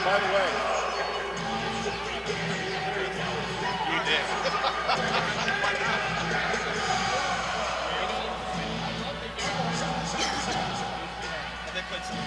by the way. You did. They played some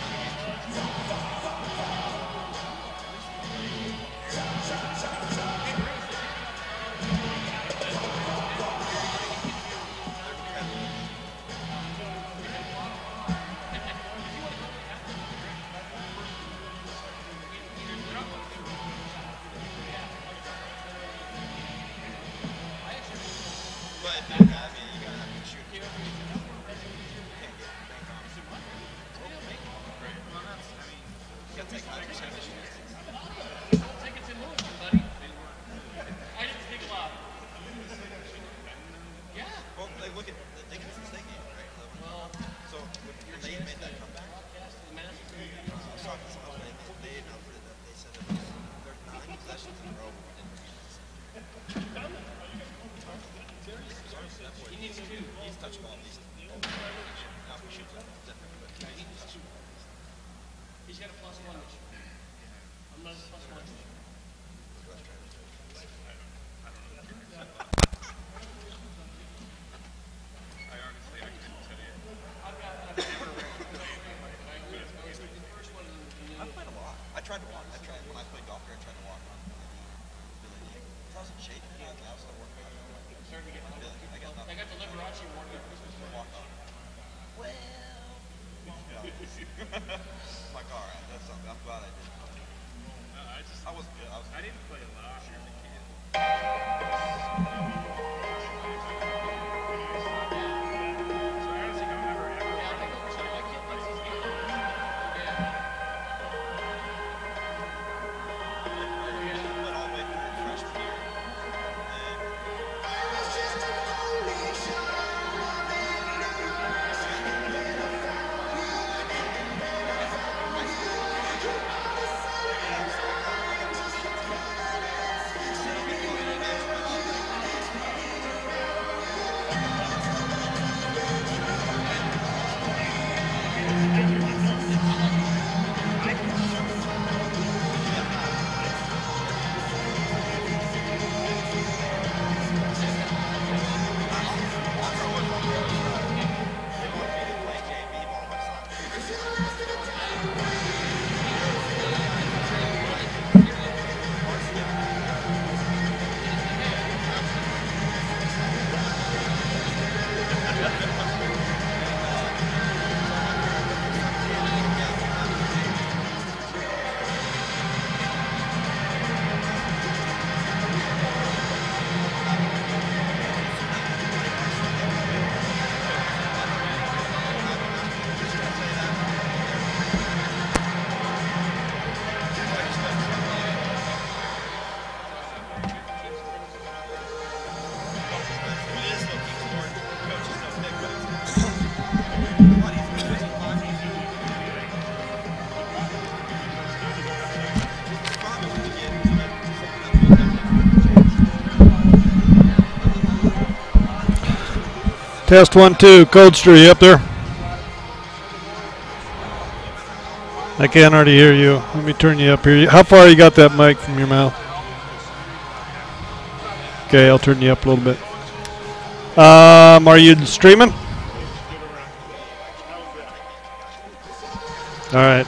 Test 1, 2. Coldster, you up there? I can't hardly hear you. Let me turn you up here. How far you got that mic from your mouth? Okay, I'll turn you up a little bit. Are you streaming? All right.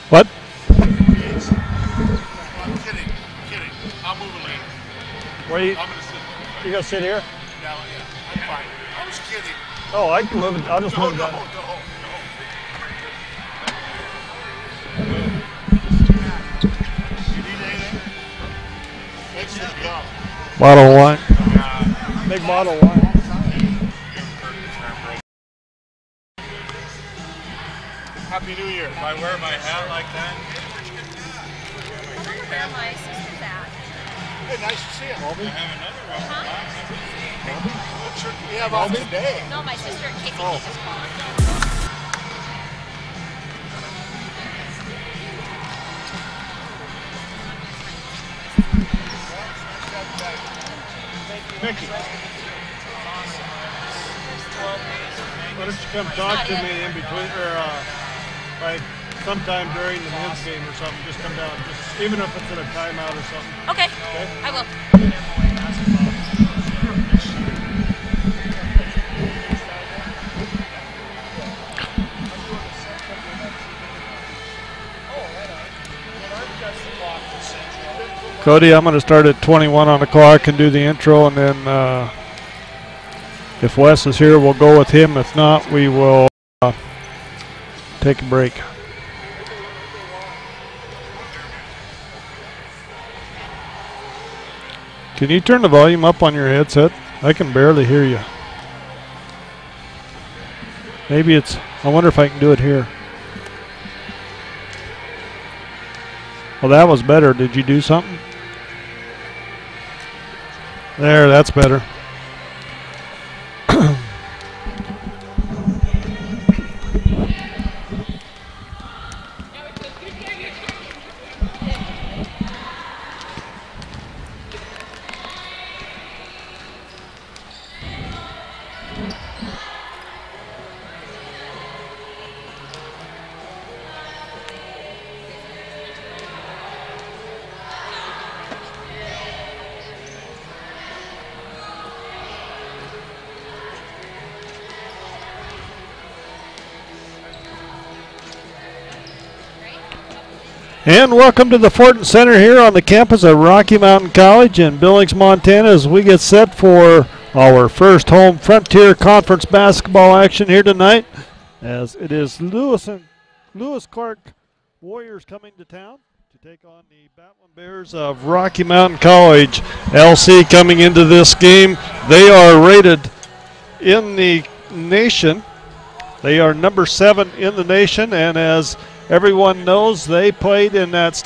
What? I'm kidding. I'll move a lane. Where you? I'm gonna sit. You gonna sit here? No, yeah, I'm fine. I was kidding. Oh, I can move it. I'll just No, move it no, down. no. You need anything? Thanks for the go. Bottle of wine. Big bottle of wine. Happy New Year. If I wear my hat like that, Where my sister's at. Hey, nice to see you. I have another one. What shirt do we have on today? No, my sister Casey Oh. just called. Mickey. Why don't you come talk to me in between, or like sometime during the men's game or something? Just come down, just even if it's in a timeout or something. Okay, Okay. I will. Cody, I'm going to start at 21 on the clock and do the intro, and then if Wes is here, we'll go with him. If not, we will take a break. Can you turn the volume up on your headset? I can barely hear you. Maybe it's, I wonder if I can do it here. Well, that was better. Did you do something? There, that's better. And welcome to the Fortin Center here on the campus of Rocky Mountain College in Billings, Montana, as we get set for our first home Frontier Conference basketball action here tonight, as it is Lewis Clark Warriors coming to town to take on the Battling Bears of Rocky Mountain College. LC coming into this game. They are rated in the nation. They are number 7 in the nation, and as everyone knows, they played in that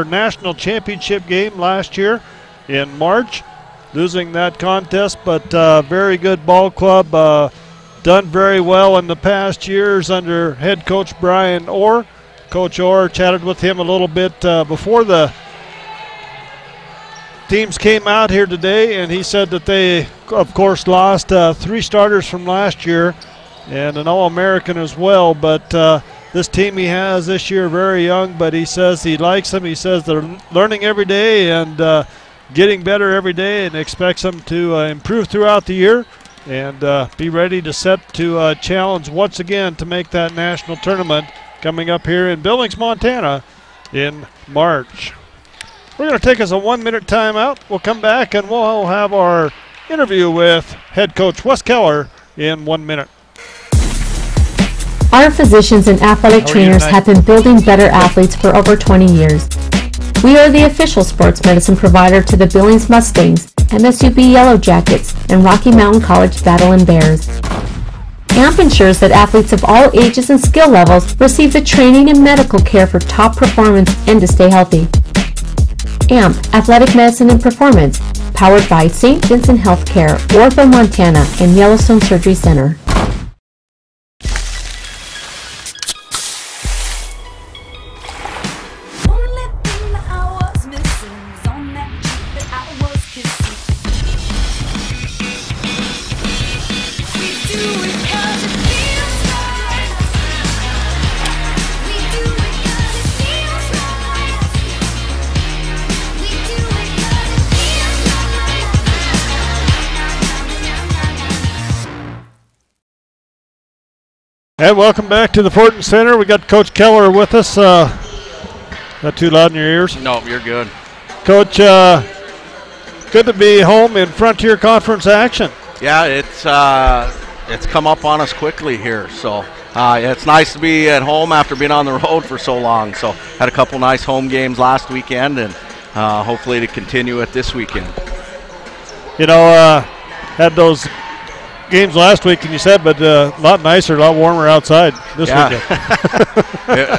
national championship game last year in March, losing that contest, but very good ball club, done very well in the past years under head coach Brian Orr. Coach Orr, chatted with him a little bit before the teams came out here today, and he said that they, of course, lost 3 starters from last year and an All-American as well, but this team he has this year, very young, but he says he likes them. He says they're learning every day, and getting better every day and expects them to improve throughout the year and be ready to set to challenge once again to make that national tournament coming up here in Billings, Montana in March. We're going to take us a 1-minute timeout. We'll come back and we'll have our interview with head coach Wes Keller in 1 minute. Our physicians and athletic trainers have been building better athletes for over 20 years. We are the official sports medicine provider to the Billings Mustangs, MSUB Yellow Jackets, and Rocky Mountain College Battle Bears. AMP ensures that athletes of all ages and skill levels receive the training and medical care for top performance and to stay healthy. AMP, Athletic Medicine and Performance, powered by St. Vincent Healthcare, Ortho, Montana, and Yellowstone Surgery Center. And welcome back to the Fortin Center. We got Coach Keller with us. Not too loud in your ears? No, you're good. Coach, good to be home in Frontier Conference action. Yeah, it's come up on us quickly here. So it's nice to be at home after being on the road for so long. So had a couple nice home games last weekend, and hopefully to continue it this weekend. You know, had those games last week, and you said, but a lot nicer, a lot warmer outside this weekend.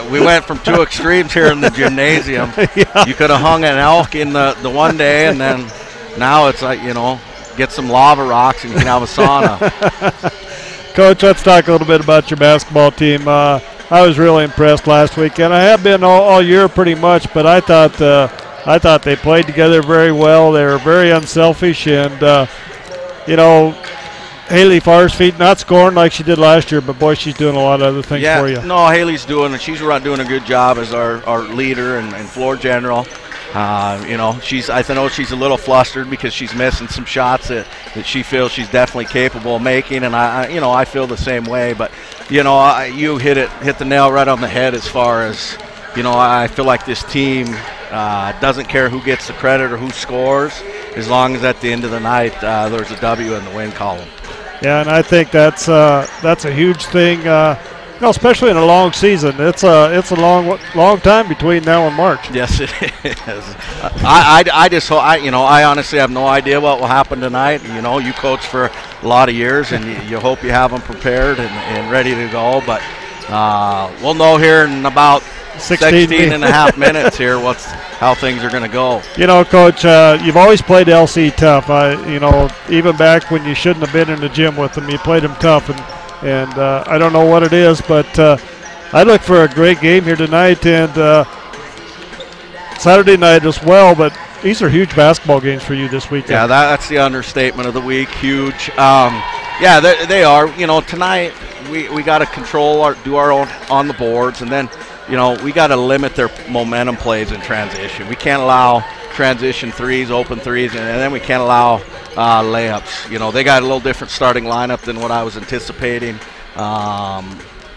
We went from two extremes here in the gymnasium. Yeah. You could have hung an elk in the one day, and then now it's like, you know, get some lava rocks and you can have a sauna. Coach, let's talk a little bit about your basketball team. I was really impressed last weekend. I have been all year pretty much, but I thought they played together very well. They were very unselfish, and you know, Haley Farsfeet not scoring like she did last year, but boy, she's doing a lot of other things for you. No, Haley's doing a good job as our leader and floor general. You know, I know she's a little flustered because she's missing some shots that she feels she's definitely capable of making, and I feel the same way. But you know, you hit the nail right on the head as far as, you know, I feel like this team doesn't care who gets the credit or who scores, as long as at the end of the night there's a W in the win column. Yeah, and I think that's a huge thing, you know, especially in a long season. It's a long time between now and March. Yes, it is. I just hope, I honestly have no idea what will happen tonight. You know, you coach for a lot of years, and you hope you have them prepared and ready to go. But we'll know here in about 16 and a half minutes here how things are going to go. You know, Coach, you've always played LC tough. You know, even back when you shouldn't have been in the gym with them, you played them tough, and I don't know what it is, but I look for a great game here tonight and Saturday night as well. But these are huge basketball games for you this weekend. Yeah, that's the understatement of the week. Huge. Yeah, they are. You know, tonight we got to do our own on the boards, and then, you know, we got to limit their momentum plays in transition. We can't allow transition threes, open threes, and then we can't allow layups. You know, they got a little different starting lineup than what I was anticipating,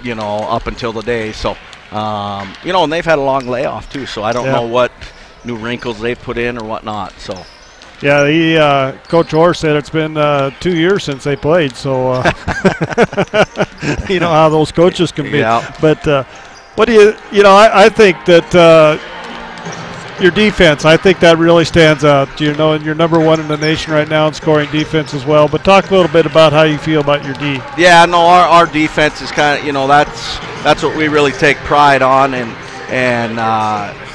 you know, up until the day. So, you know, and they've had a long layoff too, so I don't know what new wrinkles they've put in or whatnot. So. Yeah, Coach Orr said it's been 2 years since they played, so you know how those coaches can be. Yeah. But what do you know, I think that your defense, I think that really stands out. You know, and you're number one in the nation right now in scoring defense as well. But talk a little bit about how you feel about your D. Yeah, no, our defense is kind of, you know, that's what we really take pride on, and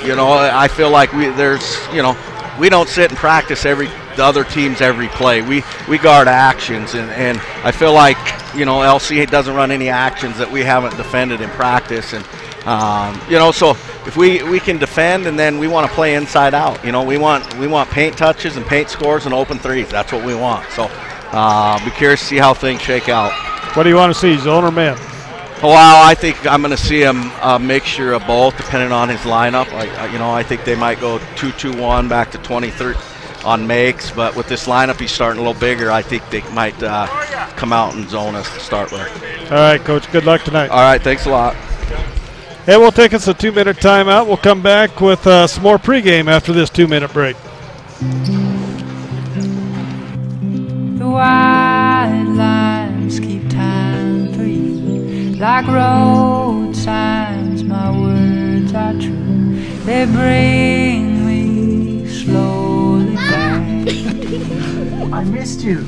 you know, I feel like we don't sit and practice the other team's every play. We guard actions, and I feel like, you know, LC doesn't run any actions that we haven't defended in practice, and you know, so if we can defend, and then we want to play inside out. You know, we want paint touches and paint scores and open threes. That's what we want. So be curious to see how things shake out. What do you want to see, zone or man? Well, I think I'm going to see him a mixture of both, depending on his lineup. You know, I think they might go 2-2-1 back to 23 on makes, but with this lineup, he's starting a little bigger. I think they might come out and zone us to start with. All right, Coach. Good luck tonight. All right, thanks a lot. Hey, we'll take us a 2-minute timeout. We'll come back with some more pregame after this 2-minute break. The white lines keep time for you. Like road signs, my words are true. They bring me slowly back. I missed you.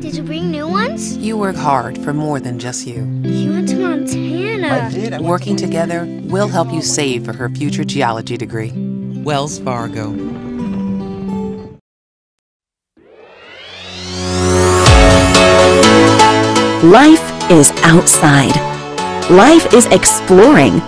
Did you bring new ones? You work hard for more than just you. You went to Montana. I did. Working together, we'll help you save for her future geology degree. Wells Fargo. Life is outside. Life is exploring.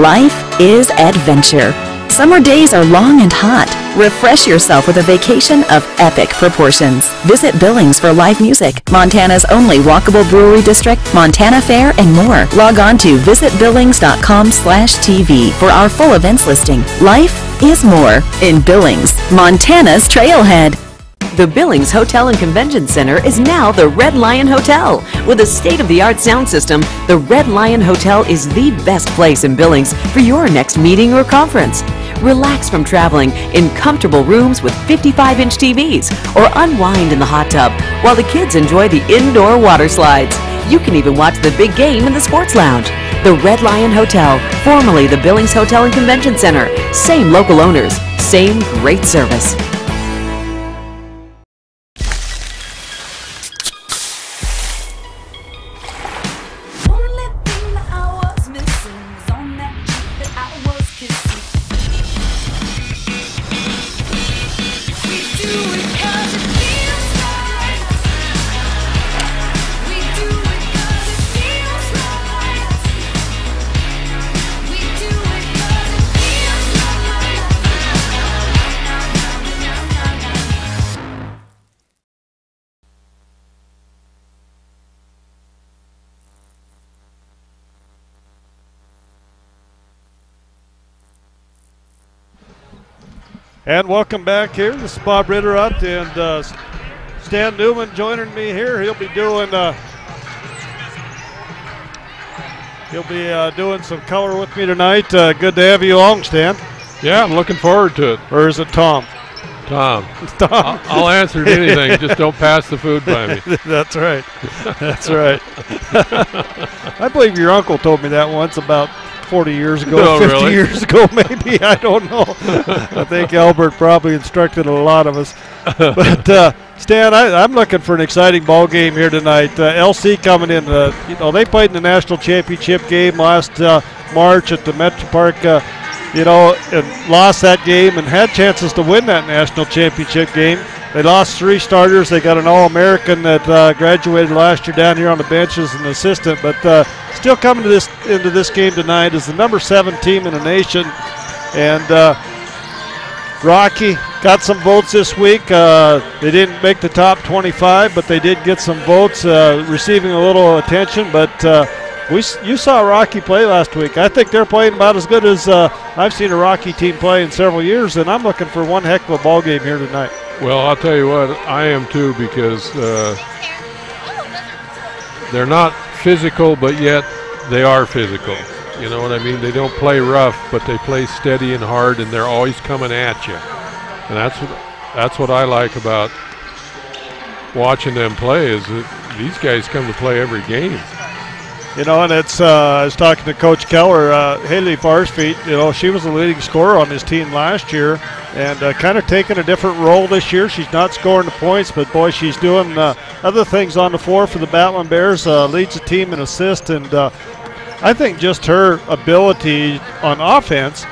Life is adventure. Summer days are long and hot. Refresh yourself with a vacation of epic proportions. Visit Billings for live music, Montana's only walkable brewery district, Montana Fair, and more. Log on to visitbillings.com/TV for our full events listing. Life is more in Billings, Montana's Trailhead. The Billings Hotel and Convention Center is now the Red Lion Hotel. With a state-of-the-art sound system, the Red Lion Hotel is the best place in Billings for your next meeting or conference. Relax from traveling in comfortable rooms with 55-inch TVs, or unwind in the hot tub while the kids enjoy the indoor water slides. You can even watch the big game in the sports lounge. The Red Lion Hotel, formerly the Billings Hotel and Convention Center. Same local owners, same great service. And welcome back here. This is Bob Ritterut and Stan Newman joining me here. He'll be doing some color with me tonight. Good to have you along, Stan. Yeah, I'm looking forward to it. Or is it Tom? Tom. Tom. I'll answer to anything. Just don't pass the food by me. That's right. That's right. I believe your uncle told me that once about 40 years ago, 50 really? years ago maybe. I don't know. I think Albert probably instructed a lot of us. But, Stan, I'm looking for an exciting ball game here tonight. LC coming in. They played in the national championship game last March at the Metro Park, and lost that game and had chances to win that national championship game. They lost 3 starters. They got an All-American that graduated last year down here on the bench as an assistant, but still coming into this game tonight is the number 7 team in the nation. And Rocky got some votes this week. They didn't make the top 25, but they did get some votes, receiving a little attention. But you saw Rocky play last week. I think they're playing about as good as I've seen a Rocky team play in several years, and I'm looking for one heck of a ball game here tonight. Well, I'll tell you what, I am too, because they're not physical, but yet they are physical. You know what I mean? They don't play rough, but they play steady and hard, and they're always coming at you. And that's what I like about watching them play, is that these guys come to play every game. And it's I was talking to Coach Keller, Haley Farsfeet. She was the leading scorer on this team last year, and kind of taking a different role this year. She's not scoring the points, but boy, she's doing other things on the floor for the Battling Bears. Leads the team in assists, and I think just her ability on offense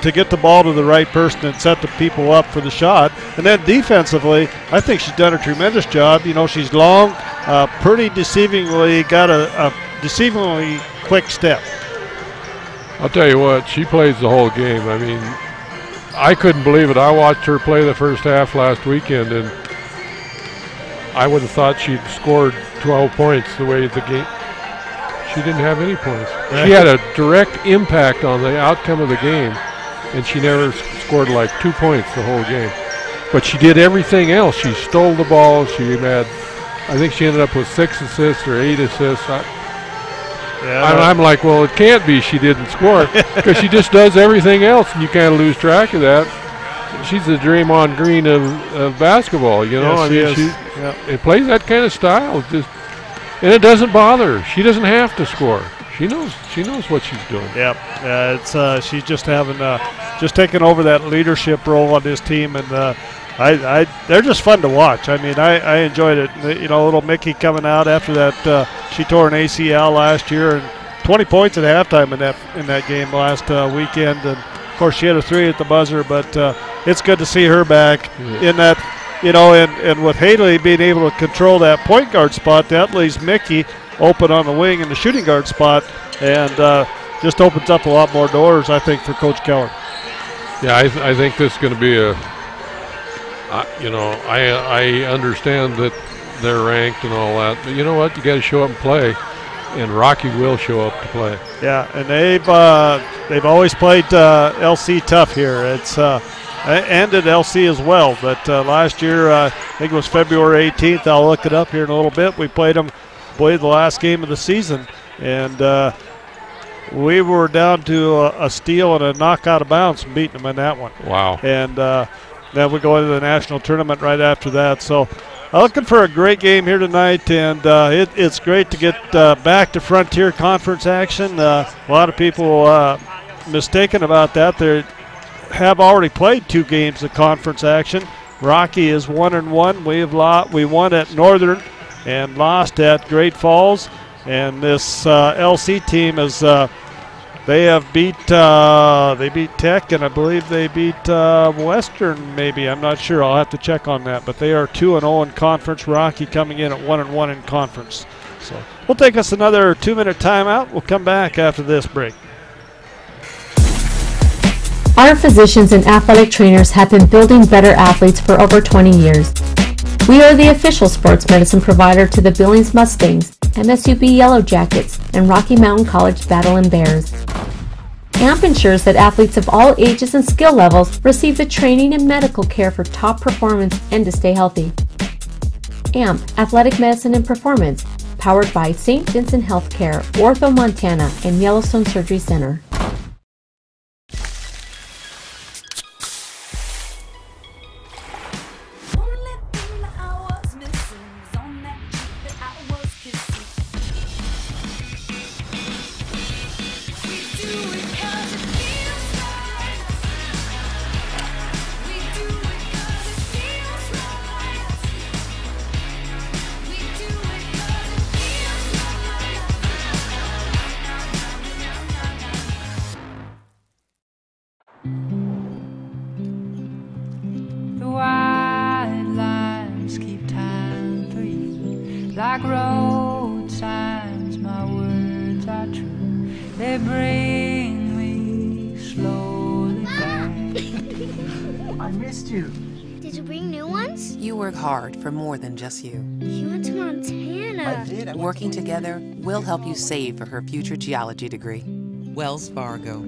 to get the ball to the right person and set the people up for the shot. And then defensively, I think she's done a tremendous job. She's long, pretty deceivingly, got a deceivingly quick step. I'll tell you what, she plays the whole game. I mean, I couldn't believe it. I watched her play the first half last weekend, and I would have thought she'd scored 12 points the way the game. She didn't have any points. She had a direct impact on the outcome of the game, and she never scored like 2 points the whole game. but she did everything else. She stole the ball. She had, I think she ended up with 6 assists or 8 assists. I'm like, well, it can't be she didn't score because she just does everything else, and you kind of lose track of that. She's the Draymond Green of basketball, you know. Yes, it plays that kind of style, and it doesn't bother her. She doesn't have to score. She knows what she's doing. Yep, it's she's just having just taking over that leadership role on this team, and they're just fun to watch. I mean, I enjoyed it. You know, little Mickey coming out after that, she tore an ACL last year, and 20 points at halftime in that game last weekend, and of course she had a 3 at the buzzer. But it's good to see her back in that. You know, and with Haley being able to control that point guard spot, that leaves Mickey open on the wing in the shooting guard spot, and just opens up a lot more doors, I think, for Coach Keller. Yeah, I think this is going to be you know, I understand that they're ranked and all that, but you know what? You got to show up and play, and Rocky will show up to play. Yeah, and they've always played LC tough here. It's and at LC as well, but last year, I think it was February 18th, I'll look it up here in a little bit, we played the last game of the season, and we were down to a steal and a knock out of bounds from beating them in that one. Wow. And then we go into the national tournament right after that. So looking for a great game here tonight, and it's great to get back to Frontier Conference action. A lot of people mistaken about that. They have already played 2 games of conference action. Rocky is 1-1. We won at Northern and lost at Great Falls, and this LC team is they have beat Tech, and I believe they beat Western. Maybe, I'm not sure. I'll have to check on that. But they are 2-0 in conference. Rocky coming in at 1-1 in conference. So we'll take us another 2-minute timeout. We'll come back after this break. Our physicians and athletic trainers have been building better athletes for over 20 years. We are the official sports medicine provider to the Billings Mustangs, MSUB Yellow Jackets, and Rocky Mountain College Battle Bears. AMP ensures that athletes of all ages and skill levels receive the training and medical care for top performance and to stay healthy. AMP, Athletic Medicine and Performance, powered by St. Vincent Healthcare, Ortho, Montana, and Yellowstone Surgery Center. Like road signs, my words are true. They bring me slowly back. I missed you. Did you bring new ones? You work hard for more than just you. You went to Montana. I did. Working together, we'll help you save for her future geology degree. Wells Fargo.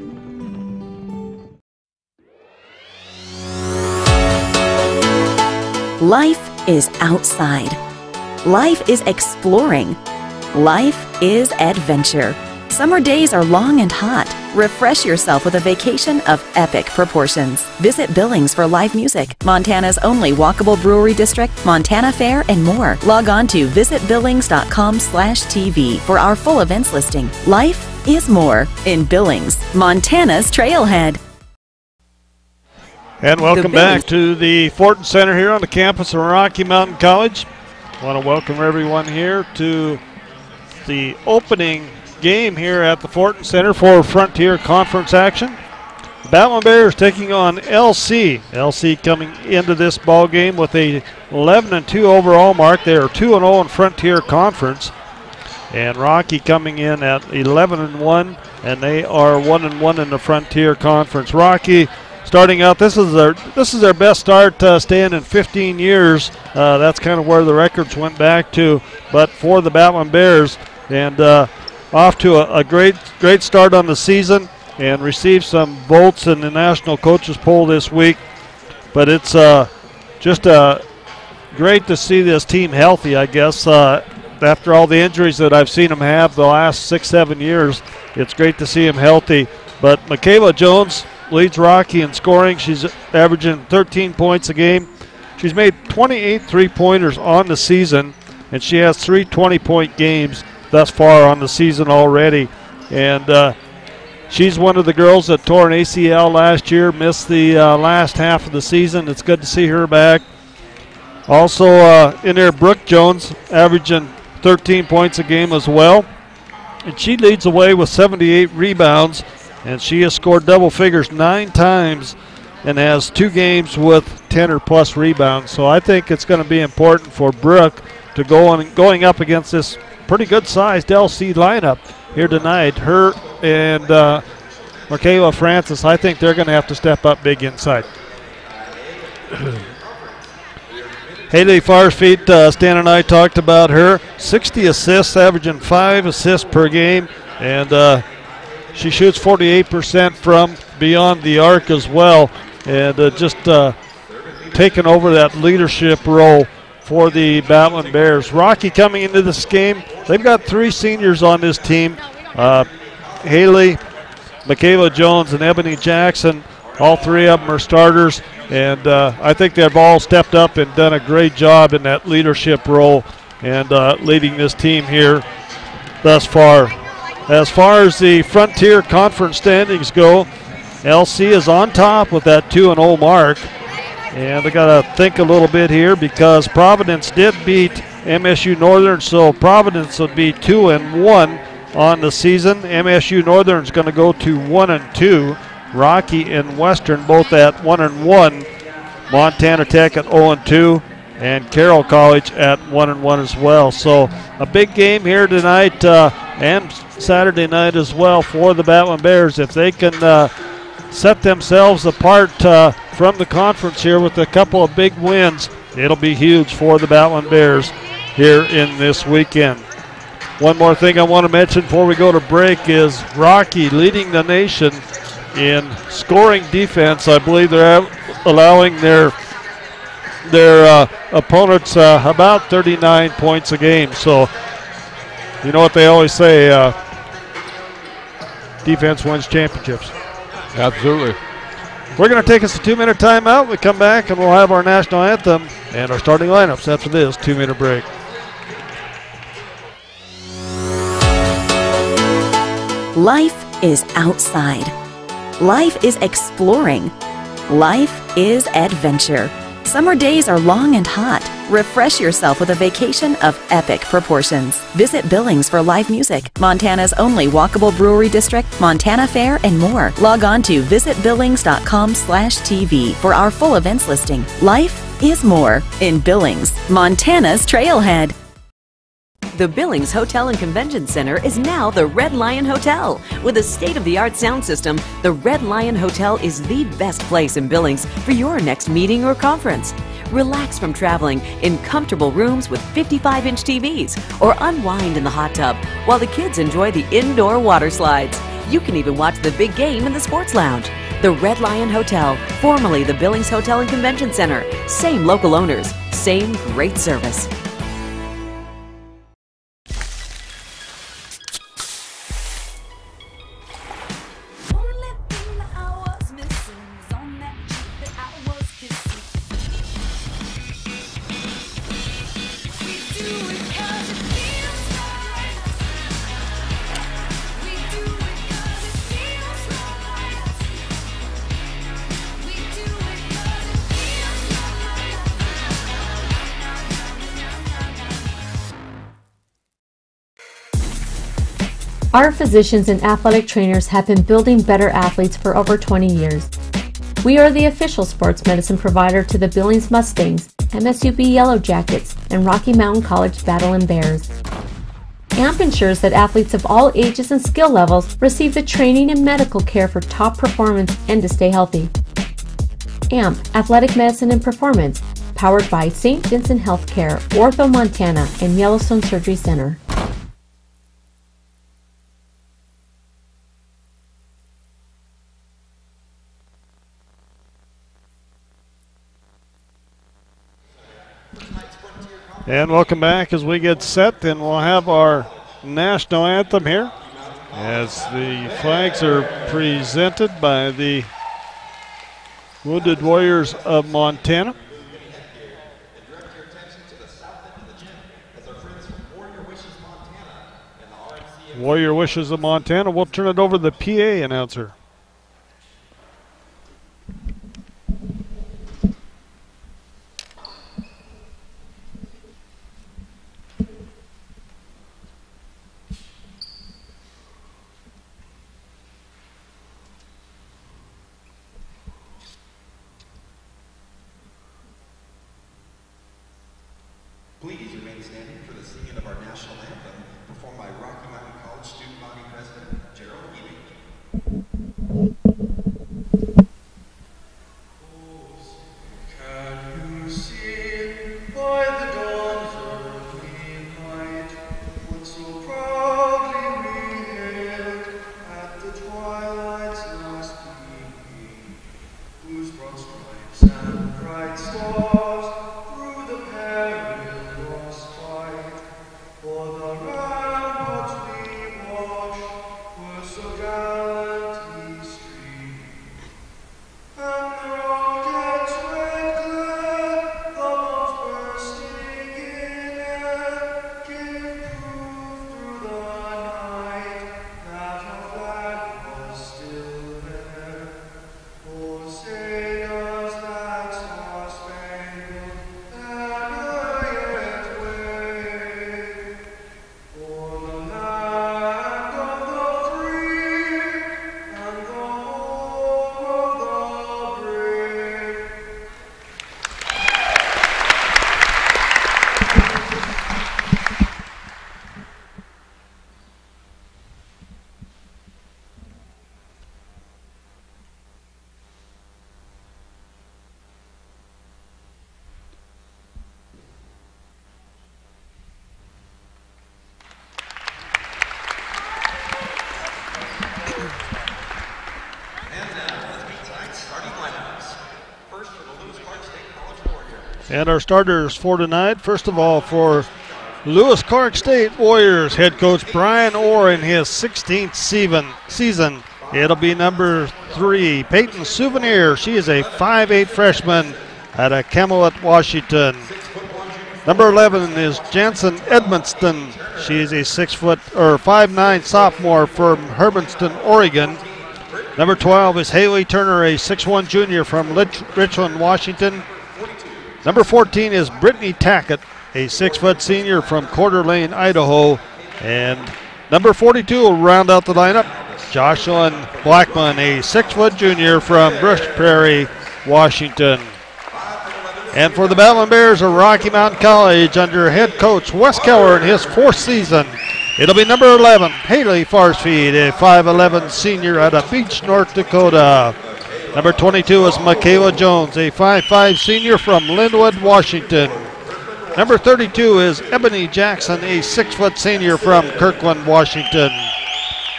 Life is outside. Life is exploring. Life is adventure. Summer days are long and hot. Refresh yourself with a vacation of epic proportions. Visit Billings for live music, Montana's only walkable brewery district, Montana Fair, and more. Log on to visitbillings.com/TV for our full events listing. Life is more in Billings, Montana's trailhead. And welcome back to the Fortin Center here on the campus of Rocky Mountain College. I want to welcome everyone here to the opening game here at the Fortin Center for Frontier Conference action. The Battle Bears taking on LC. LC coming into this ball game with a 11-2 overall mark. They are 2-0 in Frontier Conference. And Rocky coming in at 11-1, and they are 1-1 in the Frontier Conference. Rocky starting out, this is their best start staying in 15 years. That's kind of where the records went back to. But for the Battling Bears, and off to a great start on the season, and received some votes in the national coaches poll this week. But it's just great to see this team healthy, I guess. After all the injuries that I've seen them have the last 6-7 years, it's great to see them healthy. But Michaela Jones leads Rocky in scoring. She's averaging 13 points a game. She's made 28 three-pointers on the season, and she has 3 20-point games thus far on the season already. And she's one of the girls that tore an ACL last year, missed the last half of the season. It's good to see her back. Also in there, Brooke Jones, averaging 13 points a game as well. And she leads the way with 78 rebounds, and she has scored double figures 9 times and has 2 games with 10 or plus rebounds. So I think it's going to be important for Brooke to going up against this pretty good-sized LC lineup here tonight. Her and Michaela Francis, I think they're going to have to step up big inside. Haley Farfeet, Stan and I talked about her. 60 assists, averaging 5 assists per game, and she shoots 48% from beyond the arc as well, and just taking over that leadership role for the Battling Bears. Rocky coming into this game, they've got 3 seniors on this team. Haley, Michaela Jones, and Ebony Jackson. All 3 of them are starters, and I think they've all stepped up and done a great job in that leadership role and leading this team here thus far. As far as the Frontier Conference standings go, LC is on top with that 2-0 mark. And they got to think a little bit here because Providence did beat MSU Northern, so Providence would be 2-1 on the season. MSU Northern is going to go to 1-2. Rocky and Western both at 1-1. Montana Tech at 0-2, and Carroll College at 1-1 as well. So a big game here tonight and Saturday night as well for the Battling Bears. If they can set themselves apart from the conference here with a couple of big wins, it'll be huge for the Battling Bears here in this weekend. One more thing I want to mention before we go to break is Rocky leading the nation in scoring defense. I believe they're allowing their opponents about 39 points a game. So you know what they always say, defense wins championships. Absolutely. We're going to take us a 2-minute timeout. We come back and we'll have our national anthem and our starting lineups after this 2-minute break. Life is outside. Life is exploring. Life is adventure. Summer days are long and hot. Refresh yourself with a vacation of epic proportions. Visit Billings for live music, Montana's only walkable brewery district, Montana Fair, and more. Log on to visitbillings.com/TV for our full events listing. Life is more in Billings, Montana's Trailhead. The Billings Hotel and Convention Center is now the Red Lion Hotel. With a state-of-the-art sound system, the Red Lion Hotel is the best place in Billings for your next meeting or conference. Relax from traveling in comfortable rooms with 55-inch TVs, or unwind in the hot tub while the kids enjoy the indoor water slides. You can even watch the big game in the sports lounge. The Red Lion Hotel, formerly the Billings Hotel and Convention Center. Same local owners, same great service. Our physicians and athletic trainers have been building better athletes for over 20 years. We are the official sports medicine provider to the Billings Mustangs, MSUB Yellow Jackets, and Rocky Mountain College Battling Bears. AMP ensures that athletes of all ages and skill levels receive the training and medical care for top performance and to stay healthy. AMP, Athletic Medicine and Performance, powered by St. Vincent Healthcare, Ortho, Montana, and Yellowstone Surgery Center. And welcome back as we get set, and we'll have our national anthem here as the flags are presented by the Wounded Warriors of Montana. Warrior Wishes of Montana. We'll turn it over to the PA announcer. Please remain standing for the singing of our national anthem, performed by Rocky Mountain College Student Body President Gerald Ewing. Can you see by the dawn's early light what so proudly we hailed at the twilight's last gleaming, whose broad stripes and bright stars through the perilous fight, for the ramparts we watched were so gallantly streaming, and the rockets red glare, the bombs bursting in air, gave proof through the night that our flag was still there. Oh, say does that star-spangled banner yet wave o'er the land of the free and the home of the brave? And our starters for tonight, first of all, for Lewis Clark State Warriors head coach Brian Orr in his 16th season. It'll be number 3, Peyton Souvenir. She is a 5'8" freshman out of Camelot, Washington. Number 11 is Jansen Edmonston. She is a 5'9" sophomore from Hermanston, Oregon. Number 12 is Haley Turner, a 6'1" junior from Richland, Washington. Number 14 is Brittany Tackett, a 6' senior from Coeur d'Alene, Idaho. And number 42 will round out the lineup, Jocelyn Blackman, a 6' junior from Brush Prairie, Washington. And for the Battling Bears of Rocky Mountain College under head coach Wes Keller in his 4th season, it'll be number 11, Haley Farsfeed, a 5'11" senior out of Beach, North Dakota. Number 22 is Michaela Jones, a 5'5" senior from Linwood, Washington. Number 32 is Ebony Jackson, a 6' senior from Kirkland, Washington.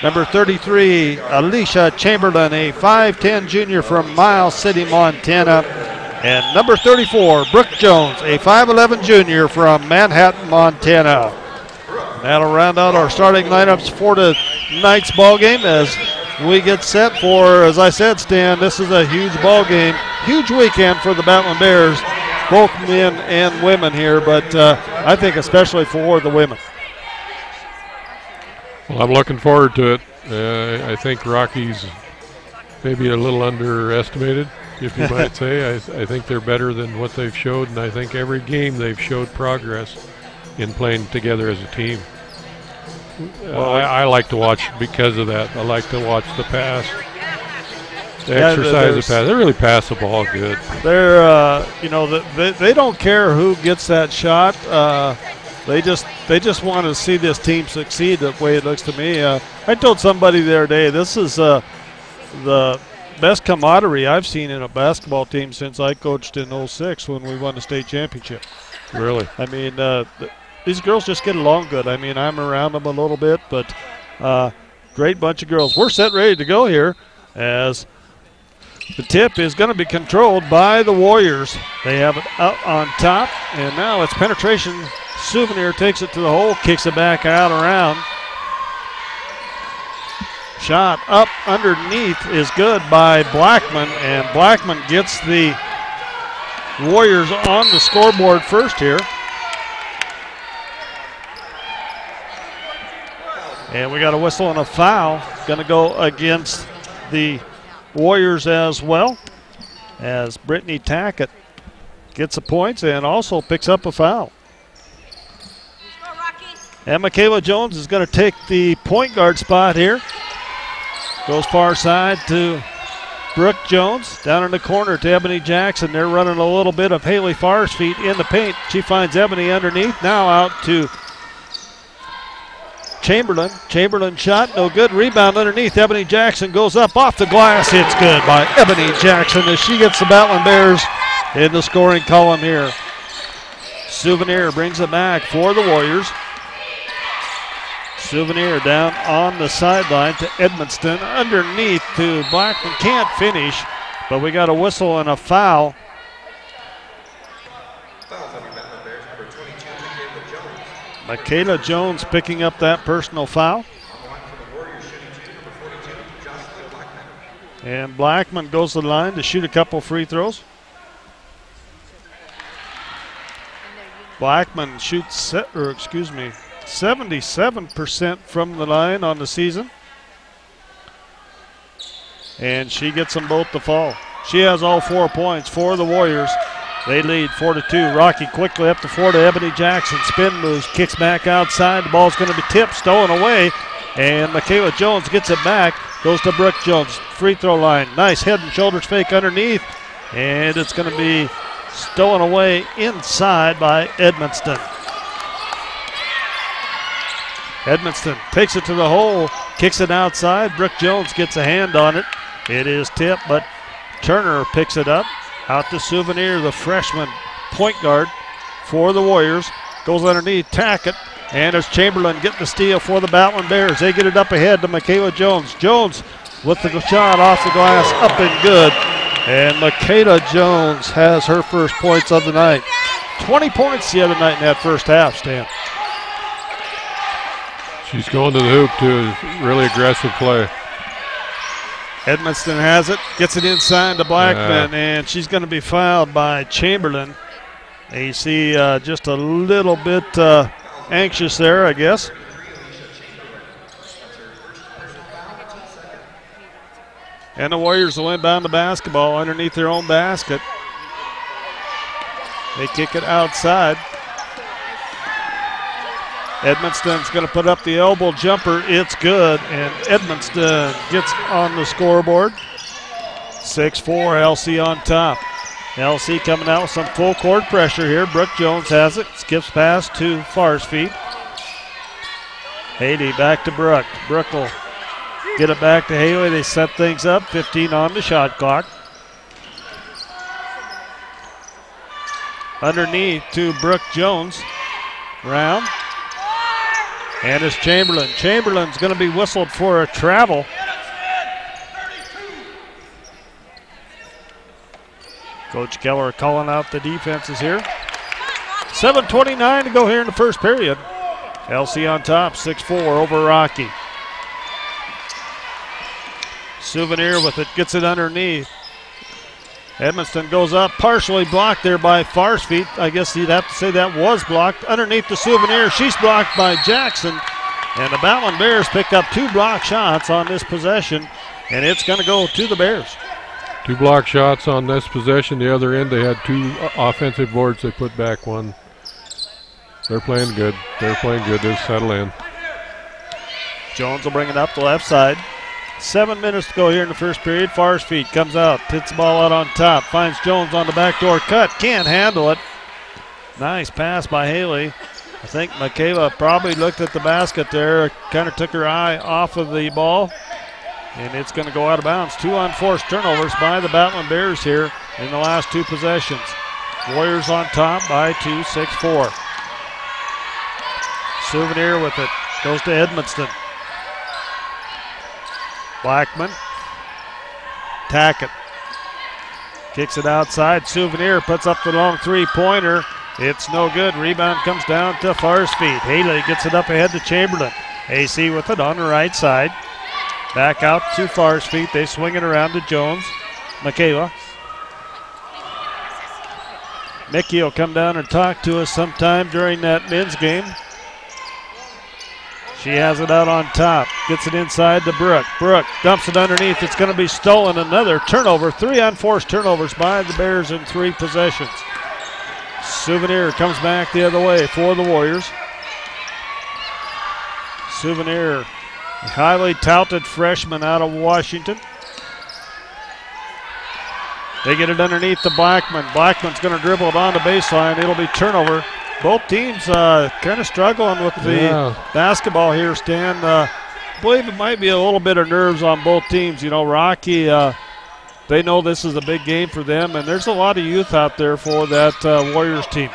Number 33, Alicia Chamberlain, a 5'10" junior from Miles City, Montana. And number 34, Brooke Jones, a 5'11" junior from Manhattan, Montana. That'll round out our starting lineups for tonight's ball game as we get set for, as I said, Stan, this is a huge ball game, huge weekend for the Battling Bears, both men and women here, but I think especially for the women. Well, I'm looking forward to it. I think Rocky's maybe a little underestimated, if you might say. I think they're better than what they've showed, and I think every game they've showed progress in playing together as a team. I like to watch because of that. I like to watch the pass, the exercise the pass. They really pass the ball good. They're, they don't care who gets that shot. They just want to see this team succeed the way it looks to me. I told somebody the other day, this is the best camaraderie I've seen in a basketball team since I coached in '06 when we won the state championship. Really? I mean, these girls just get along good. I mean, I'm around them a little bit, but great bunch of girls. We're set ready to go here as The tip is going to be controlled by the Warriors. They have it up on top, and now it's penetration. Souvenir takes it to the hole, kicks it back out around. Shot up underneath is good by Blackman, and Blackman gets the Warriors on the scoreboard first here. And we got a whistle and a foul. Going to go against the Warriors as well, as Brittany Tackett gets the points and also picks up a foul. And Michaela Jones is going to take the point guard spot here. Goes far side to Brooke Jones. Down in the corner to Ebony Jackson. They're running a little bit of Haley Farr's feet in the paint. She finds Ebony underneath. Now out to Chamberlain. Chamberlain shot, no good. Rebound underneath. Ebony Jackson goes up off the glass. It's good by Ebony Jackson as she gets the Battling Bears in the scoring column here. Souvenir brings it back for the Warriors. Souvenir down on the sideline to Edmonston. Underneath to Blackman. Can't finish, but we got a whistle and a foul. Michaela Jones picking up that personal foul. And Blackman goes to the line to shoot a couple free throws. Blackman shoots, 77% from the line on the season. And she gets them both to fall. She has all 4 points for the Warriors. They lead 4-2. Rocky quickly up the floor to Ebony Jackson. Spin moves, kicks back outside. The ball's going to be tipped, stolen away. And Michaela Jones gets it back. Goes to Brooke Jones. Free throw line. Nice head and shoulders fake underneath. And it's going to be stolen away inside by Edmonston. Edmonston takes it to the hole, kicks it outside. Brooke Jones gets a hand on it. It is tipped, but Turner picks it up. Out to Souvenir, the freshman point guard for the Warriors. Goes underneath, Tackett, and it's Chamberlain getting the steal for the Battling Bears. They get it up ahead to Michaela Jones. Jones with the shot off the glass, up and good. And Michaela Jones has her first points of the night. 20 points the other night in that first half, Stan. She's going to the hoop, too. Really aggressive play. Edmonston has it, gets it inside to Blackman, and she's going to be fouled by Chamberlain. You see just a little bit anxious there, I guess. And the Warriors will inbound the basketball underneath their own basket. They kick it outside. Edmonston's going to put up the elbow jumper. It's good, and Edmonston gets on the scoreboard. 6-4, LC on top. LC coming out with some full court pressure here. Brooke Jones has it. Skips past to Farr's feet. Haley back to Brooke. Brooke will get it back to Haley. They set things up. 15 on the shot clock. Underneath to Brooke Jones. Round. And it's Chamberlain. Chamberlain's going to be whistled for a travel. Coach Keller calling out the defenses here. 7:29 to go here in the first period. LC on top, 6-4 over Rocky. Souvenir with it, gets it underneath. Edmonston goes up, partially blocked there by Farr's feet. I guess you'd have to say that was blocked. Underneath the Souvenir, she's blocked by Jackson. And the Battling Bears pick up 2 block shots on this possession, and it's going to go to the Bears. 2 block shots on this possession. The other end, they had 2 offensive boards. They put back 1. They're playing good. They're playing good. They're settle in. Jones will bring it up the left side. 7 minutes to go here in the first period. Farr's feet comes out, hits the ball out on top, finds Jones on the backdoor cut, can't handle it. Nice pass by Haley. I think Michaela probably looked at the basket there, kind of took her eye off of the ball, and it's going to go out of bounds. 2 unforced turnovers by the Battling Bears here in the last 2 possessions. Warriors on top by 2, 6-4. Souvenir with it, goes to Edmonston. Blackman, Tackett, Kicks it outside. Souvenir puts up the long three-pointer. It's no good. Rebound comes down to Farr's feet. Haley gets it up ahead to Chamberlain. AC with it on the right side. Back out to Farr's feet. They swing it around to Jones. Michaela. Mickey will come down and talk to us sometime during that men's game. She has it out on top. Gets it inside to Brooke. Brooke dumps it underneath. It's going to be stolen. Another turnover. 3 unforced turnovers by the Bears in 3 possessions. Souvenir comes back the other way for the Warriors. Souvenir, a highly touted freshman out of Washington. They get it underneath to Blackman. Blackman's going to dribble it on the baseline. It'll be turnover. Both teams kind of struggling with the basketball here, Stan. I believe it might be a little bit of nerves on both teams. You know, Rocky, they know this is a big game for them, and there's a lot of youth out there for that Warriors team.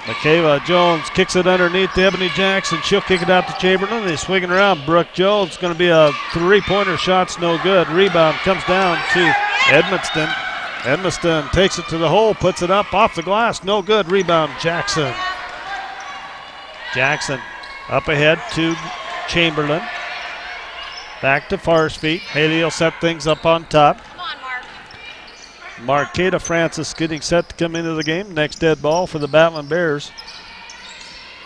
Michaela Jones kicks it underneath to Ebony Jackson. She'll kick it out to Chamberlain. They swing it around. Brooke Jones going to be a three-pointer. Shot's no good. Rebound comes down to Edmiston. Edmiston takes it to the hole, puts it up off the glass. No good. Rebound Jackson. Jackson up ahead to Chamberlain. Back to Farr's feet. Haley will set things up on top. Marqueta Francis getting set to come into the game. Next dead ball for the Battling Bears.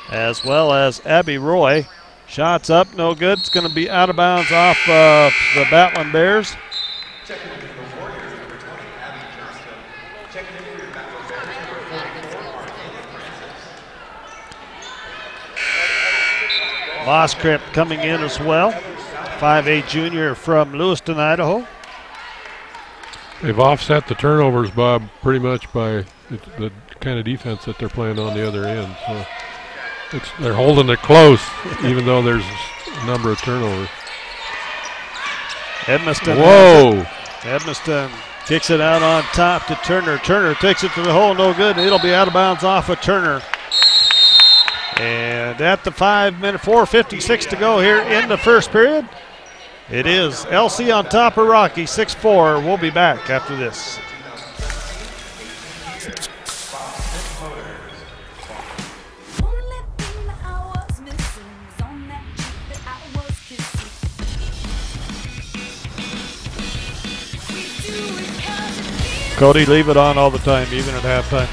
As well as Abby Roy. Shots up, no good. It's going to be out of bounds off the Battling Bears. Moskripp coming in as well. 5'8" junior from Lewiston, Idaho. They've offset the turnovers, Bob, pretty much by the kind of defense that they're playing on the other end. So they're holding it close, even though there's a number of turnovers. Edmiston. Whoa! Edmiston kicks it out on top to Turner. Turner takes it to the hole, no good. It'll be out of bounds off of Turner. And at the 4:56 to go here in the first period, it is LC on top of Rocky, 6-4. We'll be back after this. Cody, leave it on all the time, even at halftime.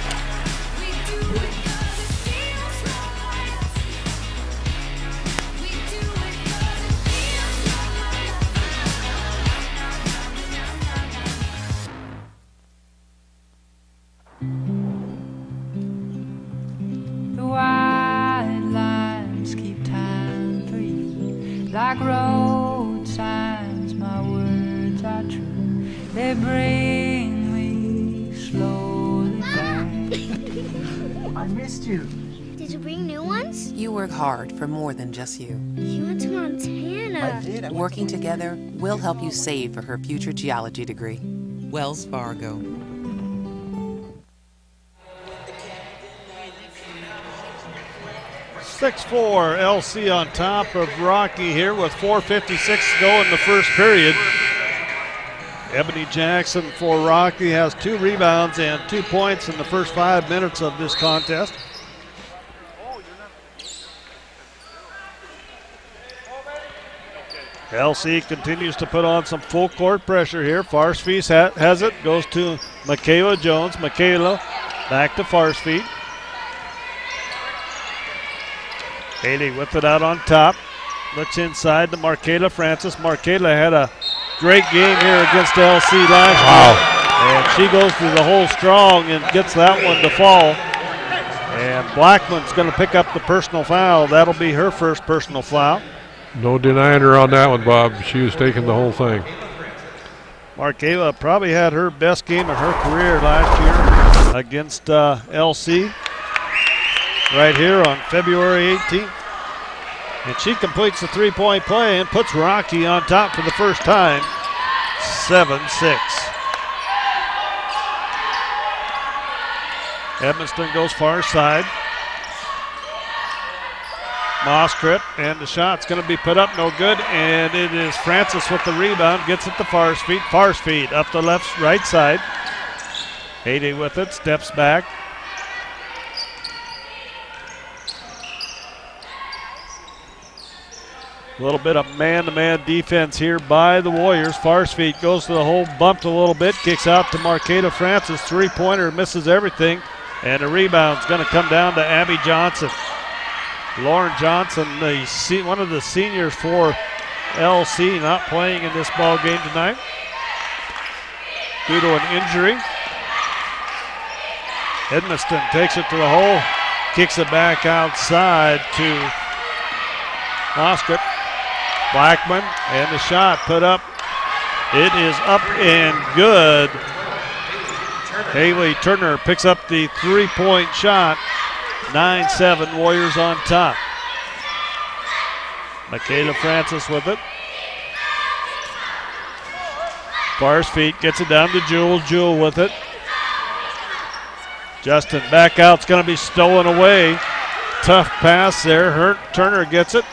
Like road signs, my words are true. They bring me slowly back. I missed you. Did you bring new ones? You work hard for more than just you. You went to Montana. I did. Working together, we'll help you save for her future geology degree. Wells Fargo. (6-4) LC on top of Rocky here with 4:56 to go in the first period. Ebony Jackson for Rocky has 2 rebounds and 2 points in the first 5 minutes of this contest. LC continues to put on some full court pressure here. Farsfeet has it, goes to Michaela Jones. Michaela back to Farsfeet. Haley with it out on top. Looks inside to Marquela Francis. Marquela had a great game here against LC last year. And she goes through the hole strong and gets that one to fall. And Blackman's going to pick up the personal foul. That'll be her first personal foul. No denying her on that one, Bob. She was taking the whole thing. Marquela probably had her best game of her career last year against LC. Right here on February 18th. And she completes the three-point play and puts Rocky on top for the first time, 7-6. Edmiston goes far side. Moss-Crip, and the shot's going to be put up, no good, and it is Francis with the rebound, gets it to Far's feet, up the right side. Hayden with it, steps back. A little bit of man-to-man defense here by the Warriors. Far's feet goes to the hole, bumped a little bit, kicks out to Marqueta Francis. Three-pointer, misses everything, and the rebound's going to come down to Abby Johnson. Lauren Johnson, one of the seniors for LC, not playing in this ball game tonight due to an injury. Edmiston takes it to the hole, kicks it back outside to Moss-Crip. Blackman, and the shot put up. It is up and good. Haley Turner picks up the three-point shot. 9-7, Warriors on top. Michaela Francis with it. Far's feet gets it down to Jewel. Jewel with it. Justin back out's going to be stolen away. Tough pass there. Turner gets it.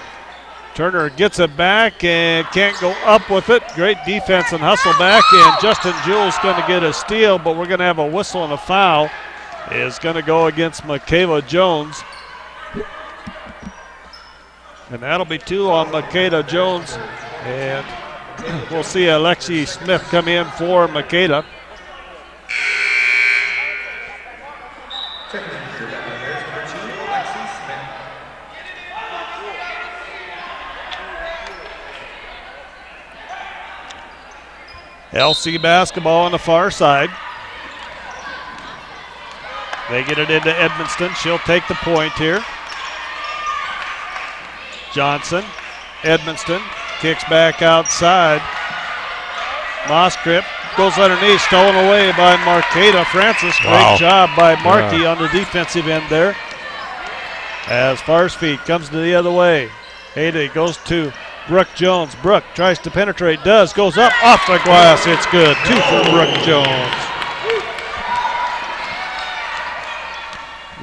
Turner gets it back and can't go up with it. Great defense and hustle back, and Justin Jewell's going to get a steal, but we're going to have a whistle and a foul. Is going to go against Michaela Jones. And that'll be 2 on Michaela Jones. And we'll see Alexi Smith come in for Michaela. LC basketball on the far side. They get it into Edmonston. She'll take the point here. Johnson, Edmonston, kicks back outside. Moss-Crip goes underneath, stolen away by Marqueta Francis. Great job by Markey on the defensive end there. As Far's feet comes to the other way. Hayday goes to Brooke Jones. Brooke tries to penetrate, goes up, off the glass. It's good. 2 for Brooke Jones.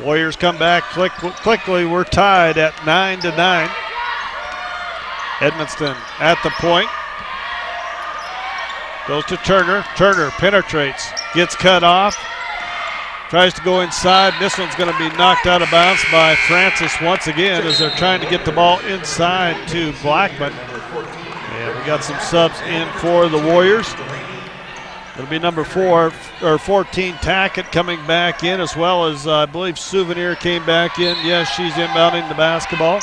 Warriors come back quickly. We're tied at 9-9. Edmonston at the point. Goes to Turner. Turner penetrates. Gets cut off. Tries to go inside. This one's going to be knocked out of bounds by Francis once again as they're trying to get the ball inside to Blackman. And we got some subs in for the Warriors. It'll be number 14, Tackett coming back in, as well as I believe Souvenir came back in. Yes, she's inbounding the basketball.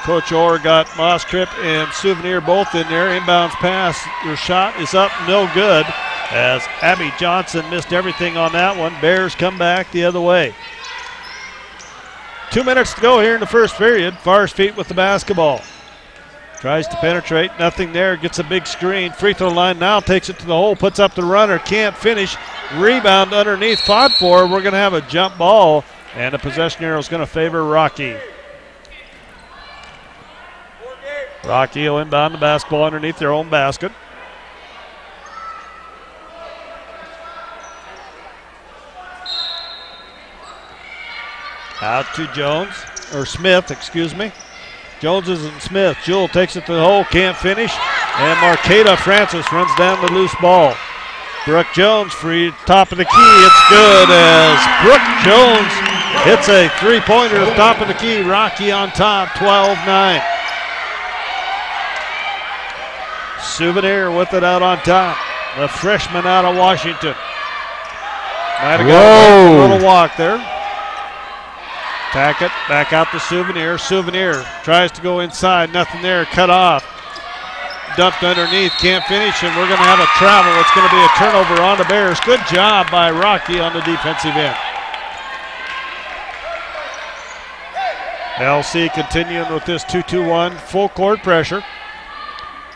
Coach Orr got Moss-Crip and Souvenir both in there. Inbounds pass. Your shot is up, no good, as Abby Johnson missed everything on that one. Bears come back the other way. 2 minutes to go here in the first period. Far's feet with the basketball. Tries to penetrate, nothing there, gets a big screen. Free throw line now, takes it to the hole, puts up the runner, can't finish. Rebound underneath, fought for. We're going to have a jump ball, and the possession arrow is going to favor Rocky. Rocky will inbound the basketball underneath their own basket. Out to Jones, or Smith, excuse me. Jones and Smith. Jewell takes it to the hole, can't finish. And Marqueta Francis runs down the loose ball. Brooke Jones free, top of the key. It's good as Brooke Jones hits a three-pointer at the top of the key. Rocky on top, 12-9. Souvenir with it out on top. The freshman out of Washington. Might have got a little walk there. Tackett back out to Souvenir. Souvenir tries to go inside. Nothing there. Cut off. Dumped underneath. Can't finish, and we're going to have a travel. It's going to be a turnover on the Bears. Good job by Rocky on the defensive end. LC continuing with this 2-2-1. Full court pressure.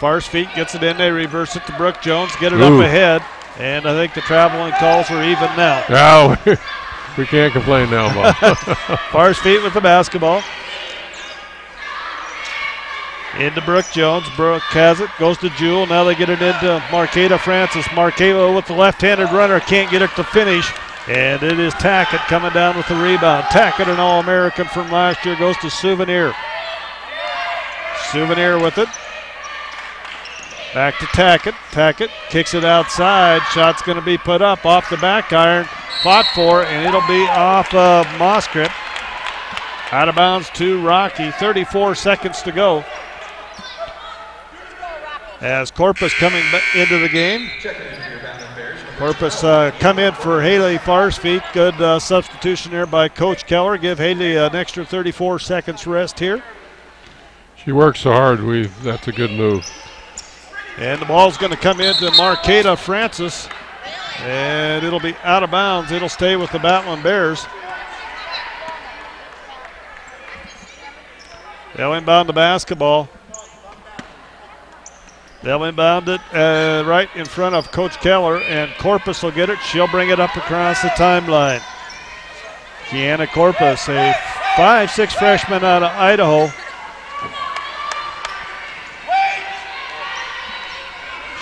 Far's feet gets it in. They reverse it to Brooke Jones. Get it up ahead. And I think the traveling calls are even now. No. We can't complain now, Bob. Far's feet with the basketball. Into Brooke Jones. Brooke has it. Goes to Jewell. Now they get it into Marqueta Francis. Marqueta with the left-handed runner. Can't get it to finish. And it is Tackett coming down with the rebound. Tackett, an All-American from last year, goes to Souvenir. Souvenir with it. Back to Tackett. Tackett kicks it outside. Shot's going to be put up off the back iron. Fought for, and it'll be off of Moskrip. Out of bounds to Rocky. 34 seconds to go. As Corpus coming into the game. Corpus come in for Haley Farsfeet. Good substitution there by Coach Keller. Give Haley an extra 34 seconds rest here. She works so hard. That's a good move. And the ball's going to come into Marqueta Francis. And it'll be out of bounds. It'll stay with the Battling Bears. They'll inbound the basketball. They'll inbound it right in front of Coach Keller, and Corpus will get it. She'll bring it up across the timeline. Kiana Corpus, a 5'6" freshman out of Idaho.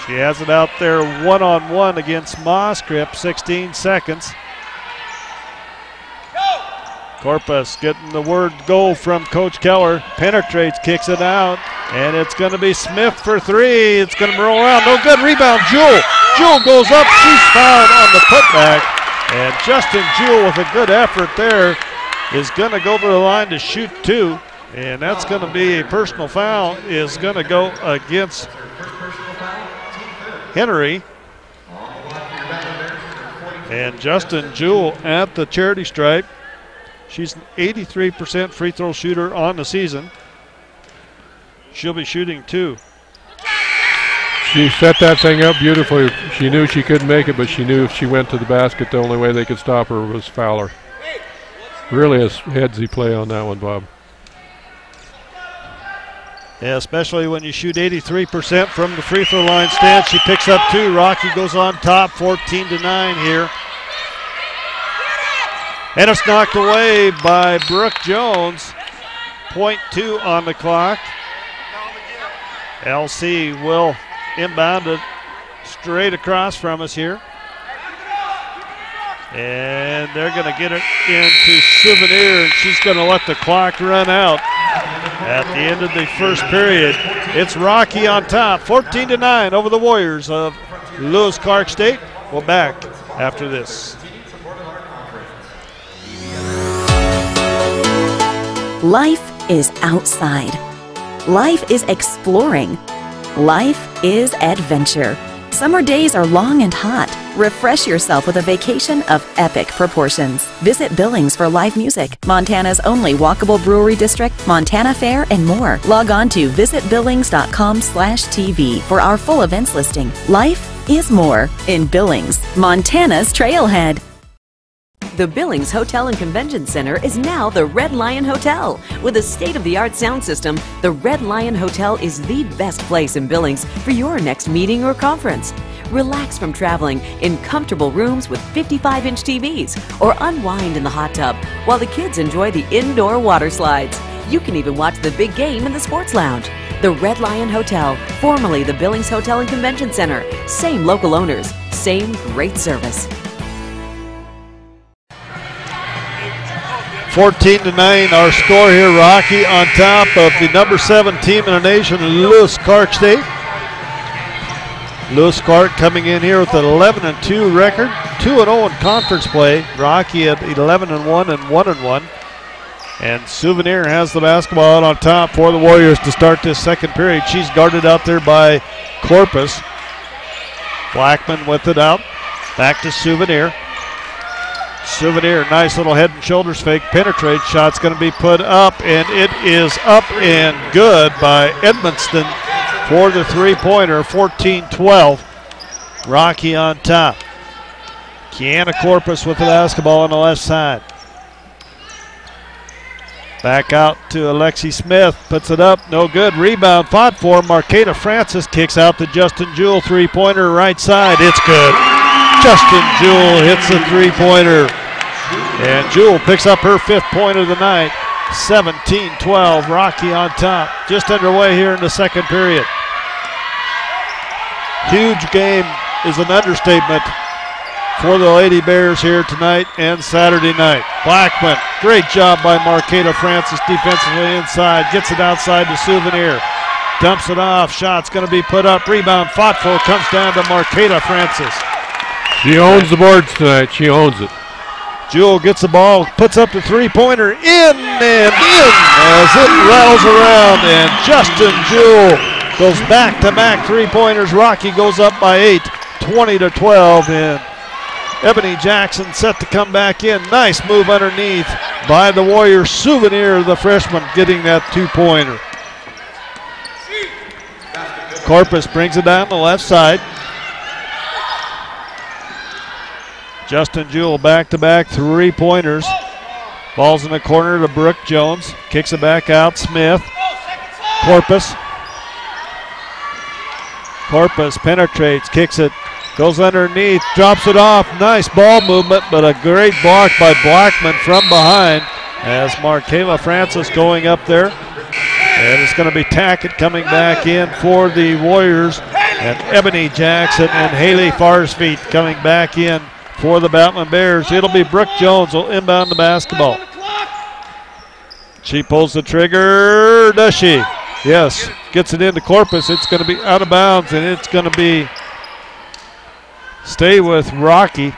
She has it out there one-on-one against Moskrip, 16 seconds. Corpus getting the word go from Coach Keller. Penetrates, kicks it out, and it's going to be Smith for three. It's going to roll around. No good. Rebound, Jewell. Jewell goes up. She's fouled on the putback. And Justin Jewell with a good effort there is going to go to the line to shoot two. And that's going to be a personal foul. Is going to go against Henry. And Justin Jewell at the charity stripe. She's an 83% free throw shooter on the season. She'll be shooting two. She set that thing up beautifully. She knew she couldn't make it, but she knew if she went to the basket, the only way they could stop her was foul her. Really a headsy play on that one, Bob. Yeah, especially when you shoot 83% from the free throw line stance. She picks up two. Rocky goes on top, 14-9 here. And it's knocked away by Brooke Jones. 0.2 on the clock. LC will inbound it straight across from us here. And they're going to get it into Souvenir, and she's going to let the clock run out at the end of the first period. It's Rocky on top, 14-9 over the Warriors of Lewis Clark State. We're back after this. Life is outside. Life is exploring. Life is adventure. Summer days are long and hot. Refresh yourself with a vacation of epic proportions. Visit Billings for live music, Montana's only walkable brewery district, Montana Fair, and more. Log on to visitbillings.com/TV for our full events listing. Life is more in Billings, Montana's trailhead. The Billings Hotel and Convention Center is now the Red Lion Hotel. With a state-of-the-art sound system, the Red Lion Hotel is the best place in Billings for your next meeting or conference. Relax from traveling in comfortable rooms with 55-inch TVs, or unwind in the hot tub while the kids enjoy the indoor water slides. You can even watch the big game in the sports lounge. The Red Lion Hotel, formerly the Billings Hotel and Convention Center. Same local owners, same great service. 14-9 our score here. Rocky on top of the number 7 team in the nation, Lewis Clark State. Lewis Clark coming in here with an 11-2 record, 2-0 in conference play. Rocky at 11-1 and 1-1. And Souvenir has the basketball out on top for the Warriors to start this second period. She's guarded out there by Corpus. Blackman with it out. Back to Souvenir. Souvenir, nice little head and shoulders fake, penetrates, shot's going to be put up, and it is up and good by Edmonston for the three-pointer, 14-12. Rocky on top. Kiana Corpus with the basketball on the left side. Back out to Alexi Smith, puts it up, no good. Rebound fought for. Marqueta Francis kicks out to Justin Jewell, three-pointer right side. It's good. Justin Jewell hits the three-pointer. And Jewell picks up her 5th point of the night. 17-12, Rocky on top. Just underway here in the second period. Huge game is an understatement for the Lady Bears here tonight and Saturday night. Blackman, great job by Marqueta Francis defensively inside. Gets it outside to Souvenir. Dumps it off. Shot's going to be put up. Rebound fought for. Comes down to Marqueta Francis. She owns the boards tonight. She owns it. Jewell gets the ball, puts up the three-pointer, in and in as it rattles around, and Justin Jewell goes back-to-back three-pointers. Rocky goes up by 8, 20-12, and Ebony Jackson set to come back in. Nice move underneath by the Warriors. Souvenir, the freshman, getting that two-pointer. Corpus brings it down the left side. Justin Jewell back-to-back three-pointers. Ball's in the corner to Brooke Jones. Kicks it back out. Smith. Corpus. Corpus penetrates, kicks it, goes underneath, drops it off. Nice ball movement, but a great block by Blackman from behind as Marquela Francis going up there. And it's going to be Tackett coming back in for the Warriors. And Ebony Jackson and Haley Farsfeet coming back in for the Batman Bears. It'll be Brooke Jones will inbound the basketball. She pulls the trigger, does she? Yes, gets it into Corpus. It's going to be out of bounds, and it's going to be stay with Rocky.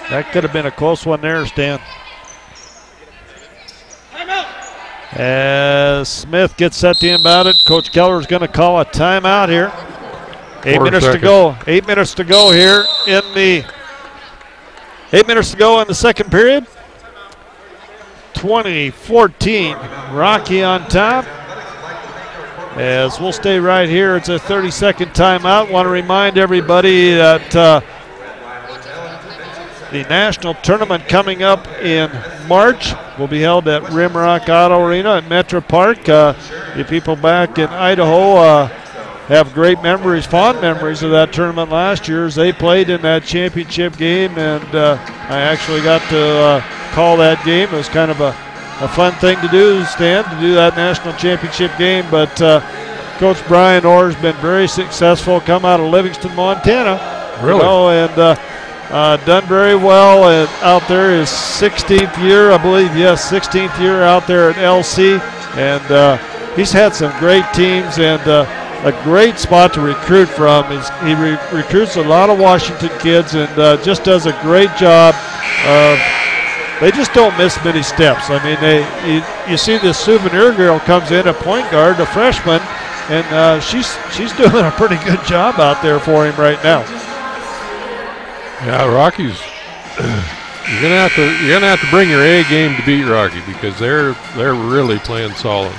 That could have been a close one there, Stan. As Smith gets set to inbound it, Coach Keller is going to call a timeout here. 8 minutes to go. 8 minutes to go here in the 8 minutes to go in the second period. 20-14, Rocky on top. As we'll stay right here, it's a 30-second timeout. Want to remind everybody that the national tournament coming up in March will be held at Rimrock Auto Arena at Metro Park. The people back in Idaho have great memories, fond memories of that tournament last year as they played in that championship game, and I actually got to call that game. It was kind of a fun thing to do, Stan, to do that national championship game, but Coach Brian Orr's been very successful, come out of Livingston, Montana. Really? You know, and done very well out there. His 16th year, I believe, yes, 16th year out there at LC, and he's had some great teams and a great spot to recruit from. He recruits a lot of Washington kids and just does a great job of. They just don't miss many steps. I mean, you see this Souvenir girl comes in, a point guard, a freshman, and she's doing a pretty good job out there for him right now. Yeah, Rocky's. You're gonna have to bring your A game to beat Rocky because they're really playing solid.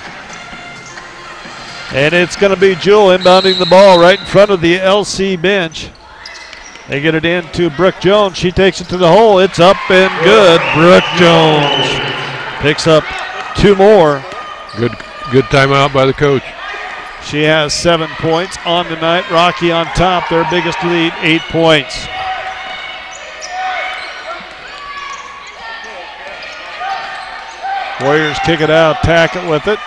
And it's going to be Jewell inbounding the ball right in front of the LC bench. They get it in to Brooke Jones. She takes it to the hole. It's up and good. Brooke Jones picks up two more. Good timeout by the coach. She has 7 points on the night. Rocky on top, their biggest lead, 8 points. Warriors kick it out, Tackett with it.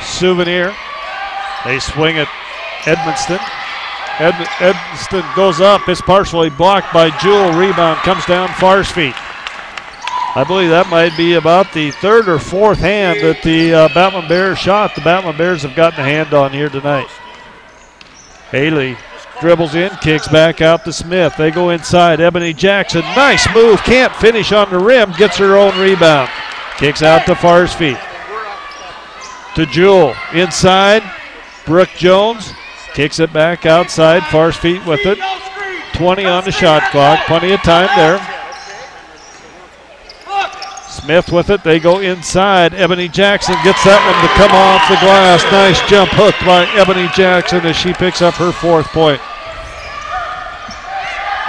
Souvenir. They swing it. Edmonston. Edmonston goes up. It's partially blocked by Jewell. Rebound comes down Farsfeet. I believe that might be about the third or fourth hand that the Batman Bears shot. The Batman Bears have gotten a hand on here tonight. Haley dribbles in, kicks back out to Smith. They go inside. Ebony Jackson, nice move. Can't finish on the rim. Gets her own rebound. Kicks out to Farsfeet. To Jewell. Inside. Brooke Jones. Kicks it back outside. Farsfeet with it. 20 on the shot clock. Plenty of time there. Smith with it. They go inside. Ebony Jackson gets that one to come off the glass. Nice jump hook by Ebony Jackson as she picks up her 4th point.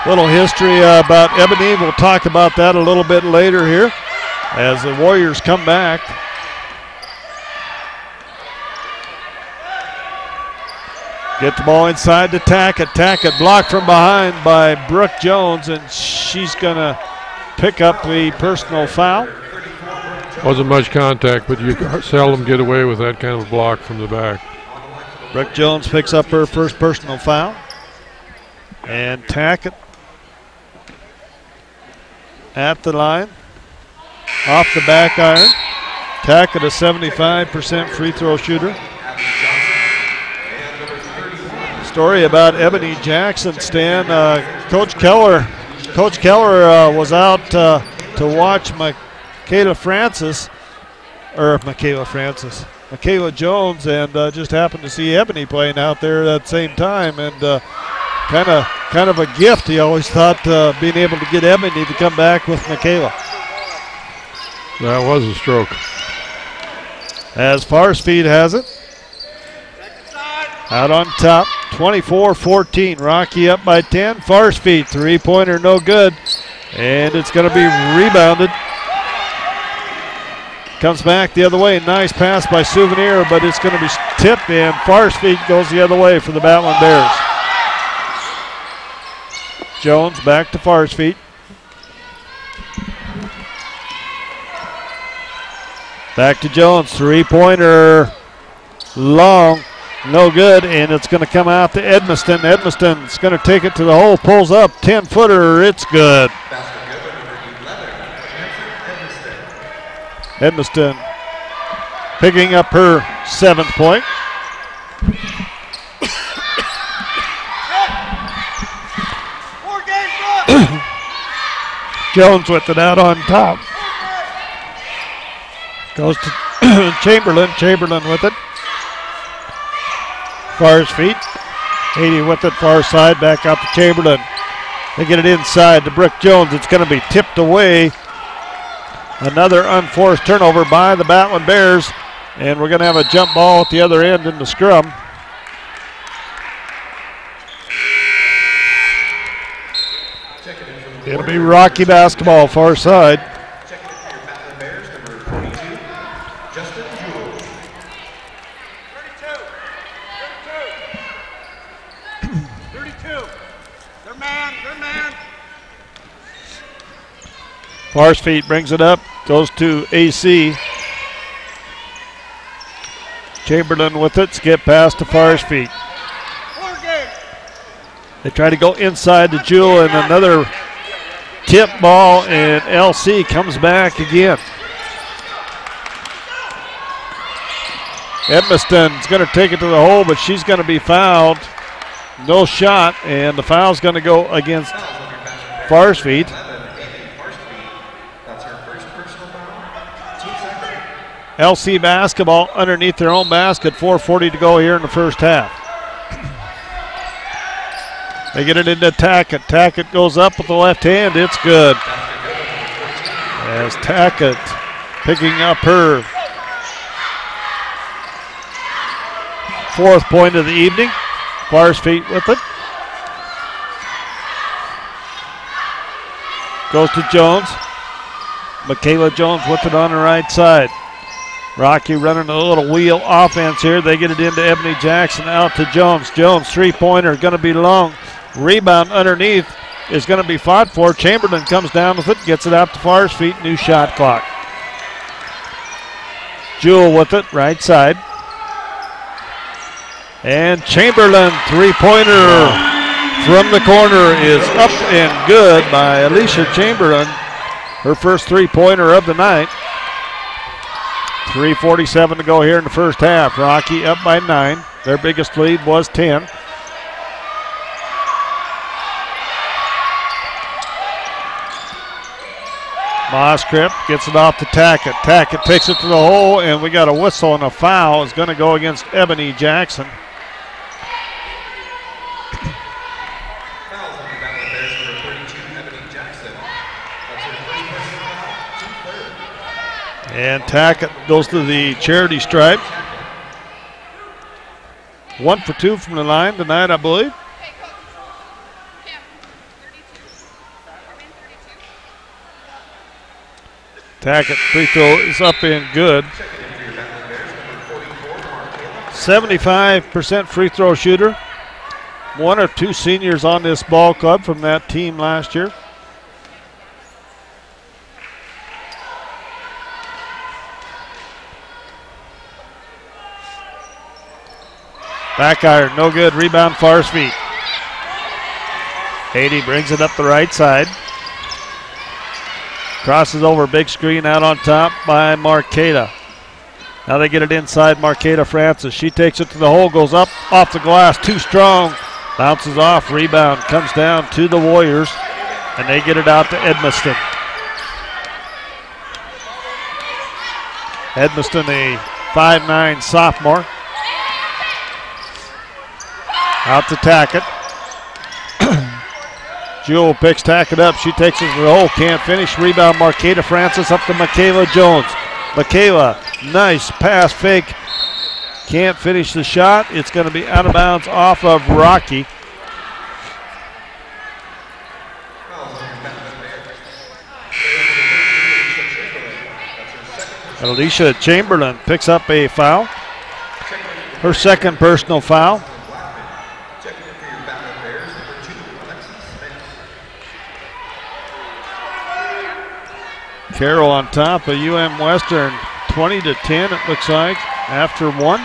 Little history about Ebony. We'll talk about that a little bit later here as the Warriors come back. Get the ball inside to Tackett. Tackett blocked from behind by Brooke Jones, and she's going to pick up the personal foul. Wasn't much contact, but you seldom get away with that kind of block from the back. Brooke Jones picks up her first personal foul. And Tackett at the line. Off the back iron. Tackett, a 75% free throw shooter. Story about Ebony Jackson, Stan. Coach Keller was out to watch Michaela Jones, and just happened to see Ebony playing out there at the same time, and kind of a gift. He always thought being able to get Ebony to come back with Michaela. That was a stroke. As Farspeed has it. Out on top, 24-14. Rocky up by 10. Farspeed, three-pointer, no good. And it's going to be rebounded. Comes back the other way. Nice pass by Souvenir, but it's going to be tipped, and Farspeed goes the other way for the Battling Bears. Jones back to Farspeed. Back to Jones, three-pointer, long, no good, and it's going to come out to Edmiston. Edmiston's going to take it to the hole, pulls up, 10-footer, it's good. Edmiston picking up her 7th point. Jones with it out on top. Goes to Chamberlain. Chamberlain with it. Farspeed. 80 with it, far side, back out to Chamberlain. They get it inside to Brooke Jones. It's going to be tipped away. Another unforced turnover by the Battling Bears. And we're going to have a jump ball at the other end in the scrum. It'll be Rocky basketball, far side. Farspeed brings it up, goes to AC. Chamberlain with it, skip pass to Farspeed. They try to go inside to Jewel, and another tip ball, and LC comes back again. Edmiston's going to take it to the hole, but she's going to be fouled. No shot, and the foul's going to go against Farspeed. LC basketball underneath their own basket, 4:40 to go here in the first half. They get it into Tackett. Tackett goes up with the left hand, it's good. As Tackett picking up her 4th point of the evening. Farspeed with it. Goes to Jones. Michaela Jones with it on the right side. Rocky running a little wheel offense here. They get it into Ebony Jackson, out to Jones. Jones, three-pointer, going to be long. Rebound underneath is going to be fought for. Chamberlain comes down with it, gets it out to Farspeed. New shot clock. Jewel with it, right side. And Chamberlain, three-pointer from the corner is up and good by Alicia Chamberlain. Her first three-pointer of the night. 3:47 to go here in the first half. Rocky up by 9. Their biggest lead was 10. Moskrip gets it off to Tackett. Tackett takes it to the hole, and we got a whistle, and a foul is going to go against Ebony Jackson. And Tackett goes to the charity stripe. 1 for 2 from the line tonight, I believe. Tackett free throw is up and good. 75% free throw shooter. 1 or 2 seniors on this ball club from that team last year. Back iron, no good. Rebound, Farspeed. 80 brings it up the right side. Crosses over, big screen out on top by Marqueta. Now they get it inside Marqueta Francis. She takes it to the hole, goes up, off the glass, too strong. Bounces off, rebound, comes down to the Warriors, and they get it out to Edmiston. Edmiston, a 5'9" sophomore. Out to Tackett. Jewel picks Tackett up. She takes it to the hole. Can't finish. Rebound Marqueta Francis up to Michaela Jones. Michaela, nice pass fake. Can't finish the shot. It's going to be out of bounds off of Rocky. Alicia Chamberlain picks up a foul. Her second personal foul. Carroll on top of UM Western, 20-10 it looks like, after one.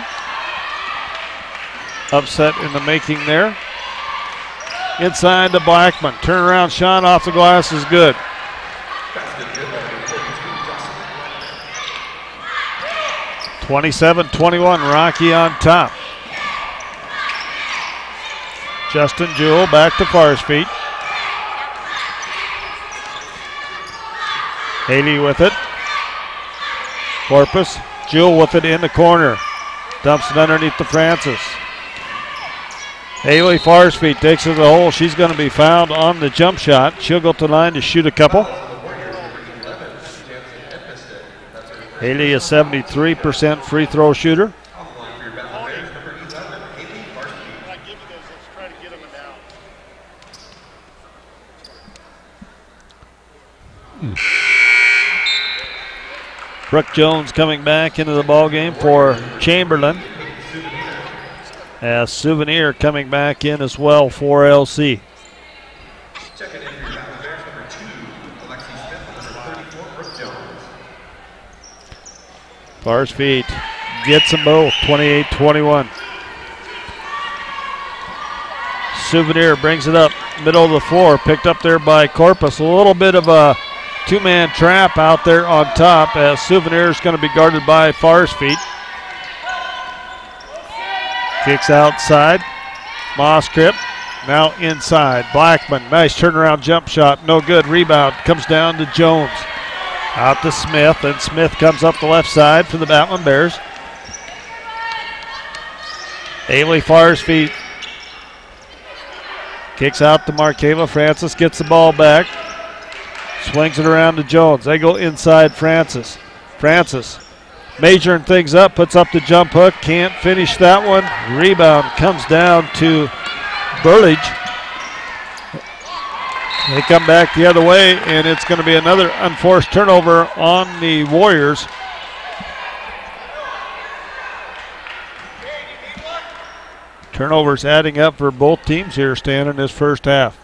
Upset in the making there. Inside to Blackman, turnaround shot off the glass is good. (27-21), Rocky on top. Justin Jewell back to Farr's feet. Haley with it. Corpus. Jewell with it in the corner. Dumps it underneath to Francis. Haley Farr's feet takes it to the hole. She's going to be fouled on the jump shot. She'll go to the line to shoot a couple. Haley is 73% free throw shooter. Brooke Jones coming back into the ball game for Chamberlain. As Souvenir coming back in as well for LC. Farr's feet gets them both, 28-21. Souvenir brings it up, middle of the floor, picked up there by Corpus. A little bit of a two-man trap out there on top as Souvenir is going to be guarded by Farr's feet. Kicks outside. Moskrip now inside. Blackman, nice turnaround jump shot, no good. Rebound comes down to Jones. Out to Smith, and Smith comes up the left side for the Batman Bears. Haley Farr's feet. Kicks out to Markeva. Francis gets the ball back. Swings it around to Jones. They go inside Francis. Francis measuring things up, puts up the jump hook. Can't finish that one. Rebound comes down to Burlage. They come back the other way, and it's going to be another unforced turnover on the Warriors. Turnovers adding up for both teams here, Stan, in this first half.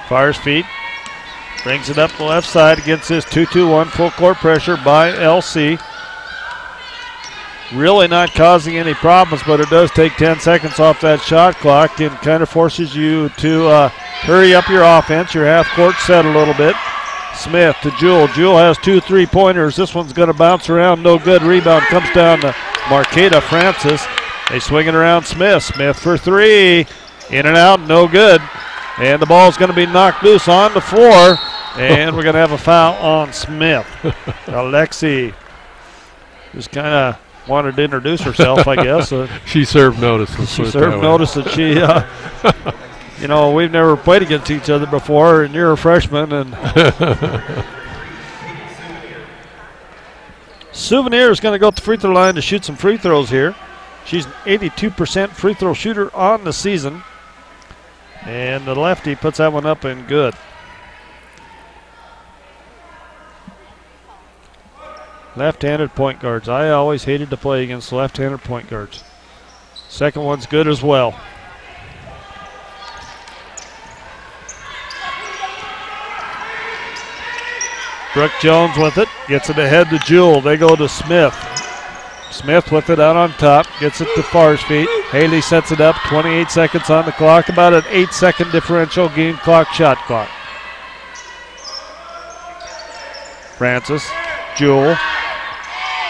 Farr's feet. Brings it up the left side against this 2-2-1 full court pressure by LC. Really not causing any problems, but it does take 10 seconds off that shot clock and kind of forces you to hurry up your offense. Your half court set a little bit. Smith to Jewell. Jewell has 2 3-pointers. This one's going to bounce around. No good. Rebound comes down to Marqueta Francis. They swing it around Smith. Smith for three. In and out. No good. And the ball's going to be knocked loose on the floor. And we're going to have a foul on Smith. Alexi just kind of wanted to introduce herself, I guess. She served notice. She served notice that she, you know, we've never played against each other before, and you're a freshman. And Souvenir is going to go to the free throw line to shoot some free throws here. She's an 82% free throw shooter on the season. And the lefty puts that one up and good. Left-handed point guards. I always hated to play against left-handed point guards. Second one's good as well. Brooke Jones with it. Gets it ahead to Jewell. They go to Smith. Smith with it out on top, gets it to Farr's feet. Haley sets it up, 28 seconds on the clock, about an 8-second differential game clock, shot clock. Francis, Jewell.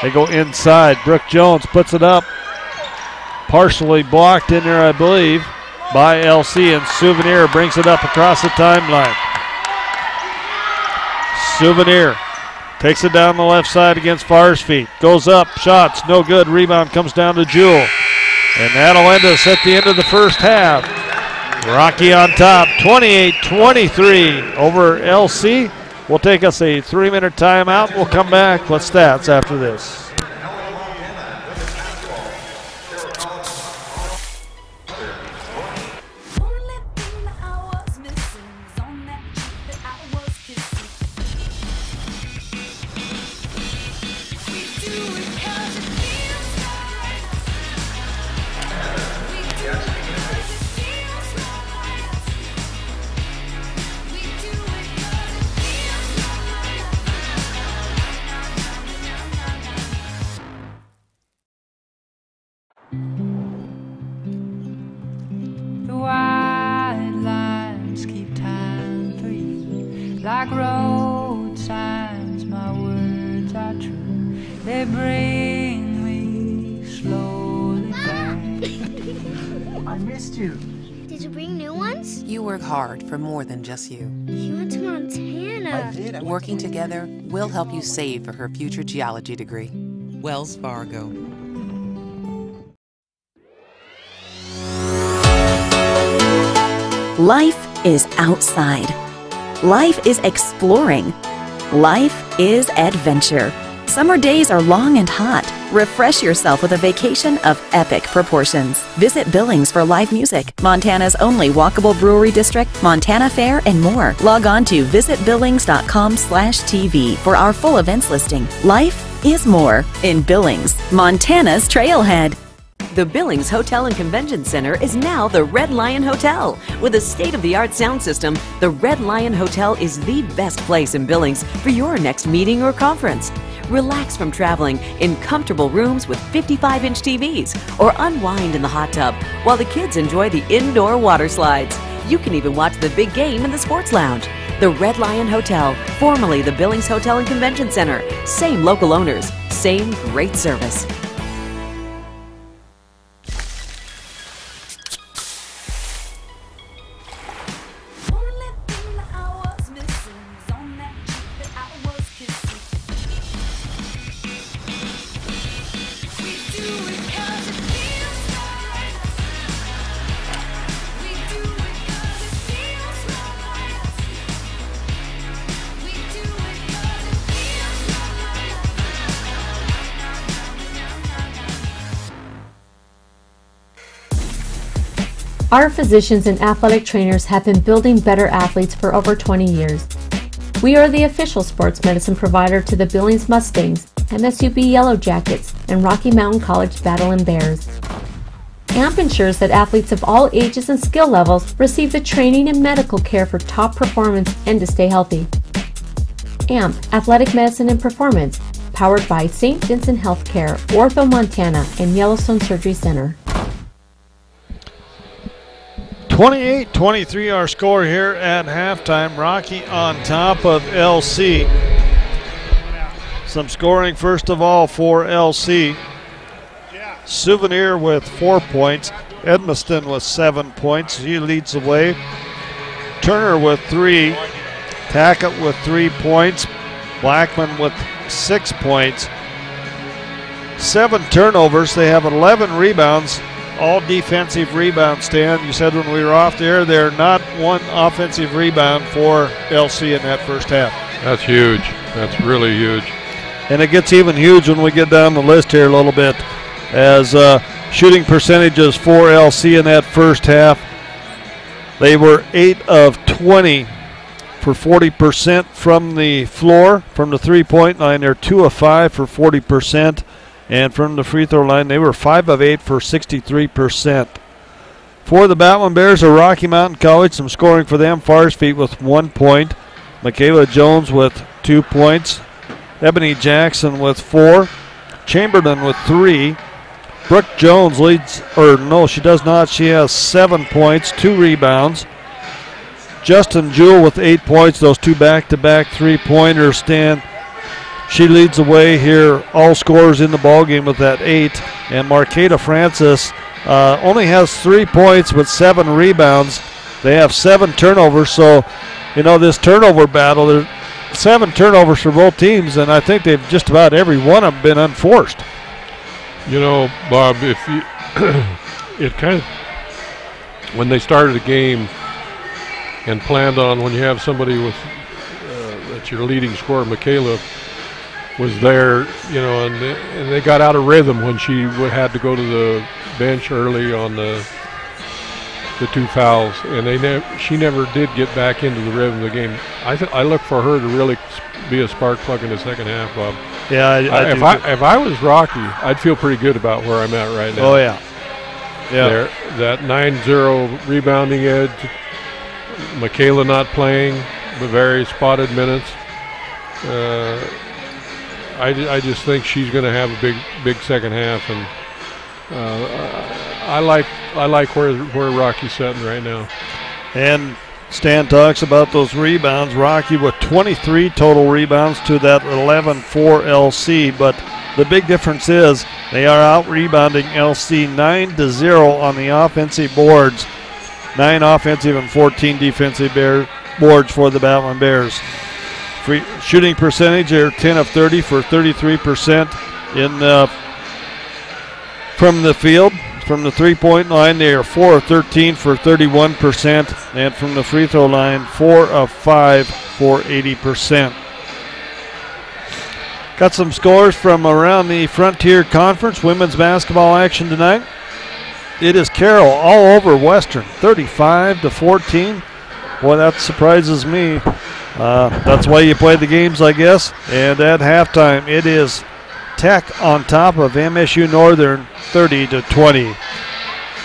They go inside. Brooke Jones puts it up. Partially blocked in there, I believe, by LC, and Souvenir brings it up across the timeline. Souvenir takes it down the left side against Farr's feet. Goes up, shots, no good. Rebound comes down to Jewell. And that'll end us at the end of the first half. Rocky on top, 28-23 over LC. We'll take us a 3-minute timeout. We'll come back with stats after this. Like road signs, my words are true. They bring me slowly back. I missed you. Did you bring new ones? You work hard for more than just you. You went to Montana. I did. Working together, we'll help you save for her future geology degree. Wells Fargo. Life is outside. Life is exploring. Life is adventure. Summer days are long and hot. Refresh yourself with a vacation of epic proportions. Visit Billings for live music, Montana's only walkable brewery district, Montana Fair, and more. Log on to visitbillings.com/TV for our full events listing. Life is more in Billings, Montana's trailhead. The Billings Hotel and Convention Center is now the Red Lion Hotel. With a state-of-the-art sound system, the Red Lion Hotel is the best place in Billings for your next meeting or conference. Relax from traveling in comfortable rooms with 55-inch TVs, or unwind in the hot tub while the kids enjoy the indoor water slides. You can even watch the big game in the sports lounge. The Red Lion Hotel, formerly the Billings Hotel and Convention Center. Same local owners, same great service. Our physicians and athletic trainers have been building better athletes for over 20 years. We are the official sports medicine provider to the Billings Mustangs, MSUB Yellow Jackets, and Rocky Mountain College Battle Bears. AMP ensures that athletes of all ages and skill levels receive the training and medical care for top performance and to stay healthy. AMP, Athletic Medicine and Performance, powered by St. Vincent Healthcare, Ortho Montana, and Yellowstone Surgery Center. 28-23 our score here at halftime. Rocky on top of LC. Some scoring first of all for LC. Souvenir with 4 points. Edmiston with 7 points. He leads the way. Turner with 3. Tackett with 3 points. Blackman with 6 points. 7 turnovers. They have 11 rebounds. All defensive rebounds, Stan. You said when we were off the air, they're not one offensive rebound for LC in that first half. That's huge. That's really huge. And it gets even huge when we get down the list here a little bit, as shooting percentages for LC in that first half. They were 8 of 20 for 40% from the floor. From the three-point line, they're 2 of 5 for 40%. And from the free throw line, they were 5 of 8 for 63%. For the Batman Bears of Rocky Mountain College, some scoring for them. Farr's feet with 1 point. Michaela Jones with 2 points. Ebony Jackson with 4. Chamberlain with 3. Brooke Jones leads, or no, she does not. She has 7 points, 2 rebounds. Justin Jewell with 8 points, those 2 back-to-back three-pointers. Stan, she leads the way here, all scorers in the ballgame with that 8. And Marqueta Francis only has 3 points with 7 rebounds. They have 7 turnovers, so, you know, this turnover battle, there's 7 turnovers for both teams, and I think they've just about every one of them been unforced. You know, Bob, if you it kind of, when they started a game and planned on, when you have somebody with that's your leading scorer, Michaela, was there, you know, and they got out of rhythm when she had to go to the bench early on the 2 fouls, and she never did get back into the rhythm of the game. I look for her to really be a spark plug in the second half, Bob. Yeah, if I was Rocky, I'd feel pretty good about where I'm at right now. Oh yeah, yeah. That 9-0 rebounding edge. Michaela not playing, but very spotted minutes. I just think she's going to have a big second half, and I like where Rocky's sitting right now. And Stan talks about those rebounds. Rocky with 23 total rebounds to that 11 for LC, but the big difference is they are out rebounding LC 9-0 on the offensive boards. 9 offensive and 14 defensive boards for the Battling Bears. Free shooting percentage, they're 10 of 30 for 33% from the field. From the three-point line, they are 4 of 13 for 31%, and from the free throw line, 4 of 5 for 80%. Got some scores from around the Frontier Conference women's basketball action tonight. It is Carroll all over Western, 35-14. Boy, that surprises me. That's why you play the games, I guess. And at halftime, it is Tech on top of MSU Northern, 30-20.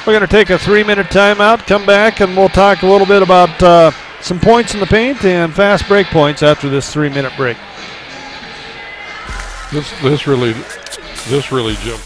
We're going to take a 3-minute timeout, come back, and we'll talk a little bit about some points in the paint and fast break points after this 3-minute break. This really jumped.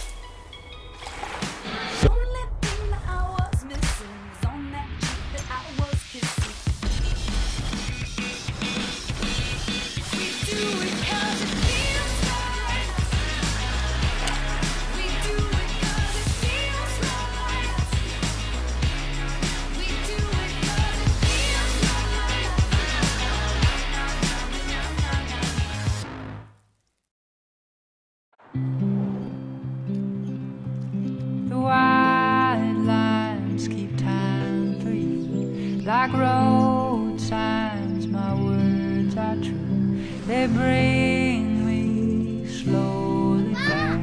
Like road signs, my words are true. They bring me slowly back.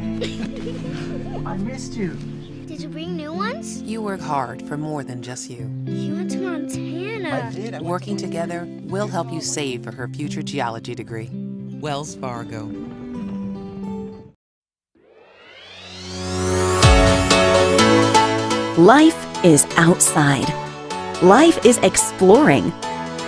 I missed you. Did you bring new ones? You work hard for more than just you. You went to Montana. I did. Working together, we'll help you save for her future geology degree. Wells Fargo. Life is outside. Life is exploring.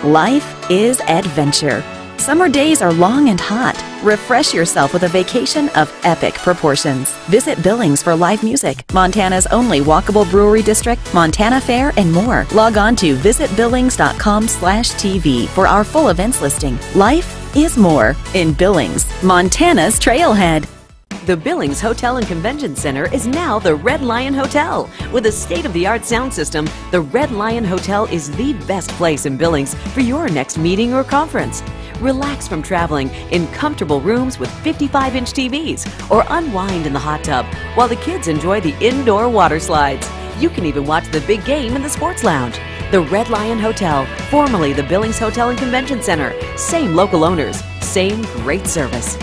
Life is adventure. Summer days are long and hot. Refresh yourself with a vacation of epic proportions. Visit Billings for live music, Montana's only walkable brewery district, Montana Fair, and more. Log on to visitbillings.com/TV for our full events listing. Life is more in Billings, Montana's trailhead. The Billings Hotel and Convention Center is now the Red Lion Hotel. With a state-of-the-art sound system, the Red Lion Hotel is the best place in Billings for your next meeting or conference. Relax from traveling in comfortable rooms with 55-inch TVs, or unwind in the hot tub while the kids enjoy the indoor water slides. You can even watch the big game in the sports lounge. The Red Lion Hotel, formerly the Billings Hotel and Convention Center. Same local owners, same great service.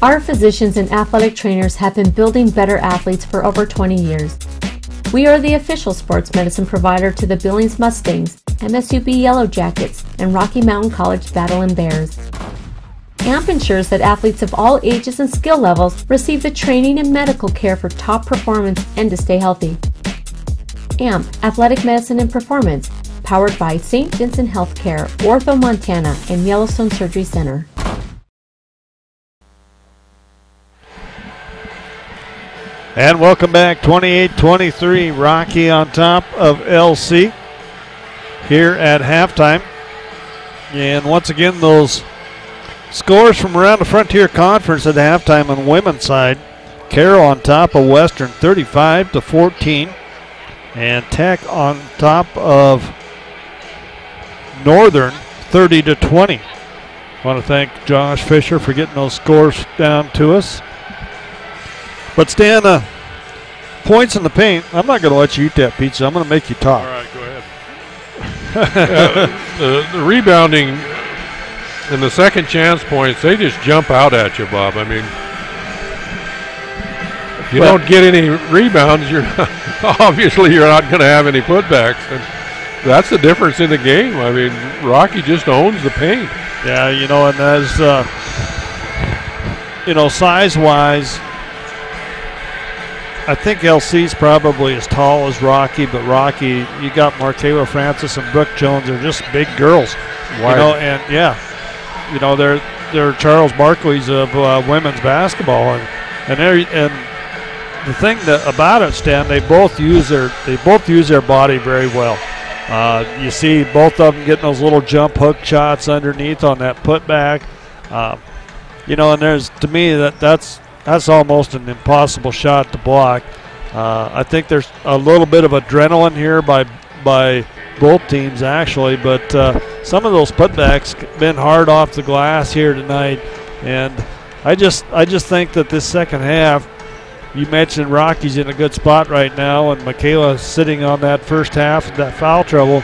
Our physicians and athletic trainers have been building better athletes for over 20 years. We are the official sports medicine provider to the Billings Mustangs, MSUB Yellow Jackets, and Rocky Mountain College Battle Bears. AMP ensures that athletes of all ages and skill levels receive the training and medical care for top performance and to stay healthy. AMP, Athletic Medicine and Performance, powered by St. Vincent Healthcare, Ortho Montana, and Yellowstone Surgery Center. And welcome back, 28-23, Rocky on top of LC here at halftime. And once again, those scores from around the Frontier Conference at halftime on the women's side. Carroll on top of Western 35-14. And Tech on top of Northern 30-20. I want to thank Josh Fisher for getting those scores down to us. But Stan, points in the paint. I'm not going to let you eat that pizza. I'm going to make you talk. All right, go ahead. The rebounding and the second chance points, they just jump out at you, Bob. I mean, if you don't get any rebounds, obviously you're not going to have any putbacks. And that's the difference in the game. I mean, Rocky just owns the paint. Yeah, and as, size-wise, I think LC's probably as tall as Rocky, but Rocky, you got Markayla Francis and Brooke Jones. They're just big girls. They're Charles Barkley's of women's basketball, and the thing about it, Stan, they both use their body very well. You see both of them getting those little jump hook shots underneath on that putback. And there's, to me, that's almost an impossible shot to block. I think there's a little bit of adrenaline here by both teams, actually, but some of those putbacks been hard off the glass here tonight, and I just think that this second half, you mentioned Rocky's in a good spot right now, and Michaela's sitting on that first half of that foul trouble,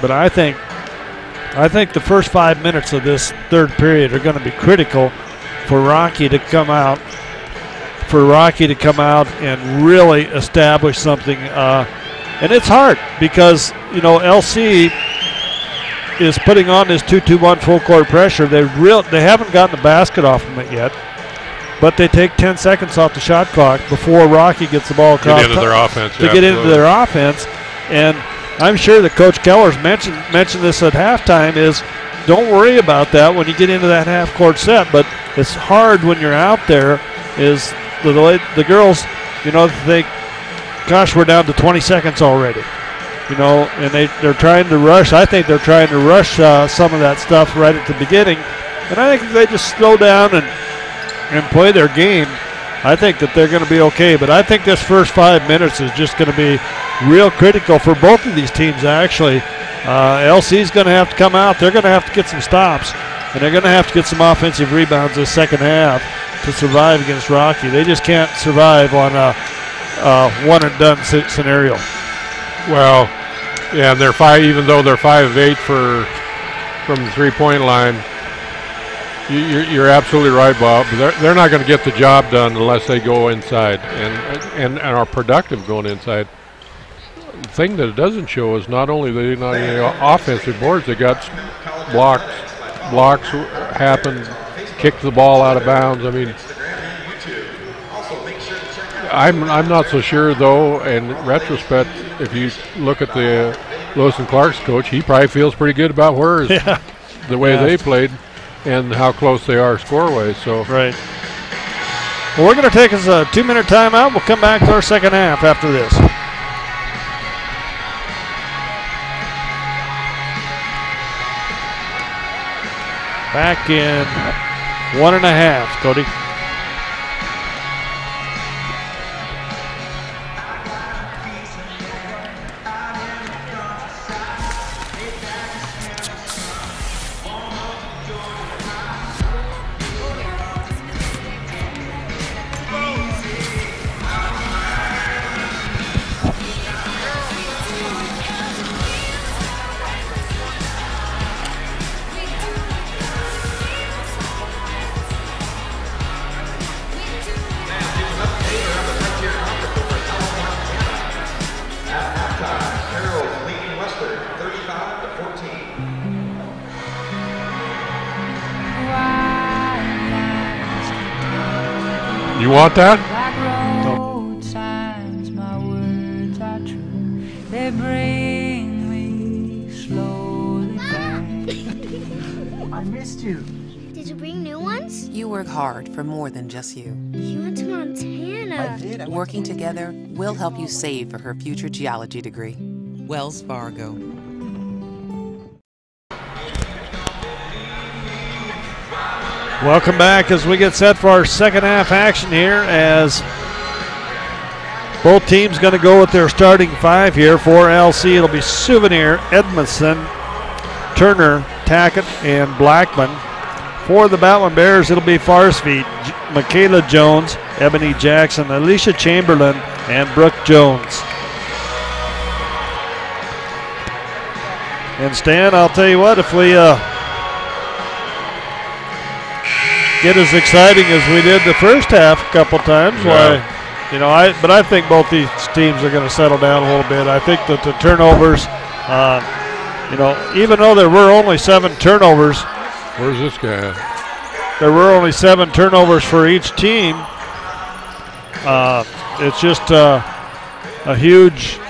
but I think the first 5 minutes of this third period are going to be critical for Rocky to come out and really establish something. And it's hard because, LC is putting on this 2-2-1 full court pressure. They haven't gotten the basket off from it yet, but they take 10 seconds off the shot clock before Rocky gets the ball across get into their offense. Get into their offense. And I'm sure that Coach Keller's mentioned this at halftime is don't worry about that when you get into that half-court set, but it's hard when you're out there is the girls, think, gosh, we're down to 20 seconds already. And they're trying to rush. I think they're trying to rush some of that stuff right at the beginning. And I think if they just slow down and play their game, I think that they're going to be okay. But I think this first 5 minutes is just going to be real critical for both of these teams, actually. LC's going to have to come out. They're going to have to get some stops, and they're going to have to get some offensive rebounds this second half to survive against Rocky. They just can't survive on a one-and-done scenario. Well, yeah, even though they're 5 of 8 from the three-point line, you're absolutely right, Bob. They're not going to get the job done unless they go inside and are productive going inside. The thing that it doesn't show is not only they not any offensive boards, they got blocks happen, kick the ball out of bounds. I mean, I'm not so sure, though, in retrospect, if you look at the Lewis and Clark's coach, he probably feels pretty good about the way they played and how close they are score-wise. So. Right. Well, we're going to take us a 2-minute timeout. We'll come back to our second half after this. Back in 1.5, Cody. You want that? Like road signs, my words are true. They bring me slowly back. I missed you. Did you bring new ones? You work hard for more than just you. You went to Montana. I did. Working together, we'll help you save for her future geology degree. Wells Fargo. Welcome back as we get set for our second half action here, as both teams going to go with their starting five here. For LC, it'll be Souvenir, Edmondson, Turner, Tackett, and Blackman. For the Batman Bears, it'll be Farsfeet, Michaela Jones, Ebony Jackson, Alicia Chamberlain, and Brooke Jones. And Stan, I'll tell you what, if we get as exciting as we did the first half a couple times, but I think both these teams are going to settle down a little bit. I think that the turnovers, even though there were only 7 turnovers. Where's this guy at? There were only 7 turnovers for each team. It's just a huge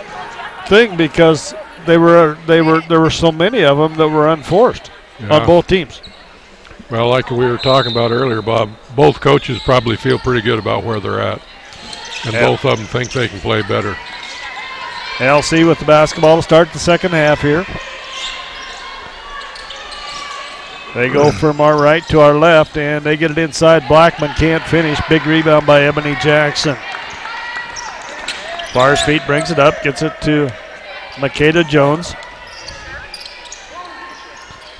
thing because there were so many of them that were unforced on both teams. Well, like we were talking about earlier, Bob, both coaches probably feel pretty good about where they're at. And both of them think they can play better. LC with the basketball to start the second half here. They go from our right to our left, and they get it inside. Blackman can't finish. Big rebound by Ebony Jackson. Farsfeet brings it up, gets it to Makeda Jones.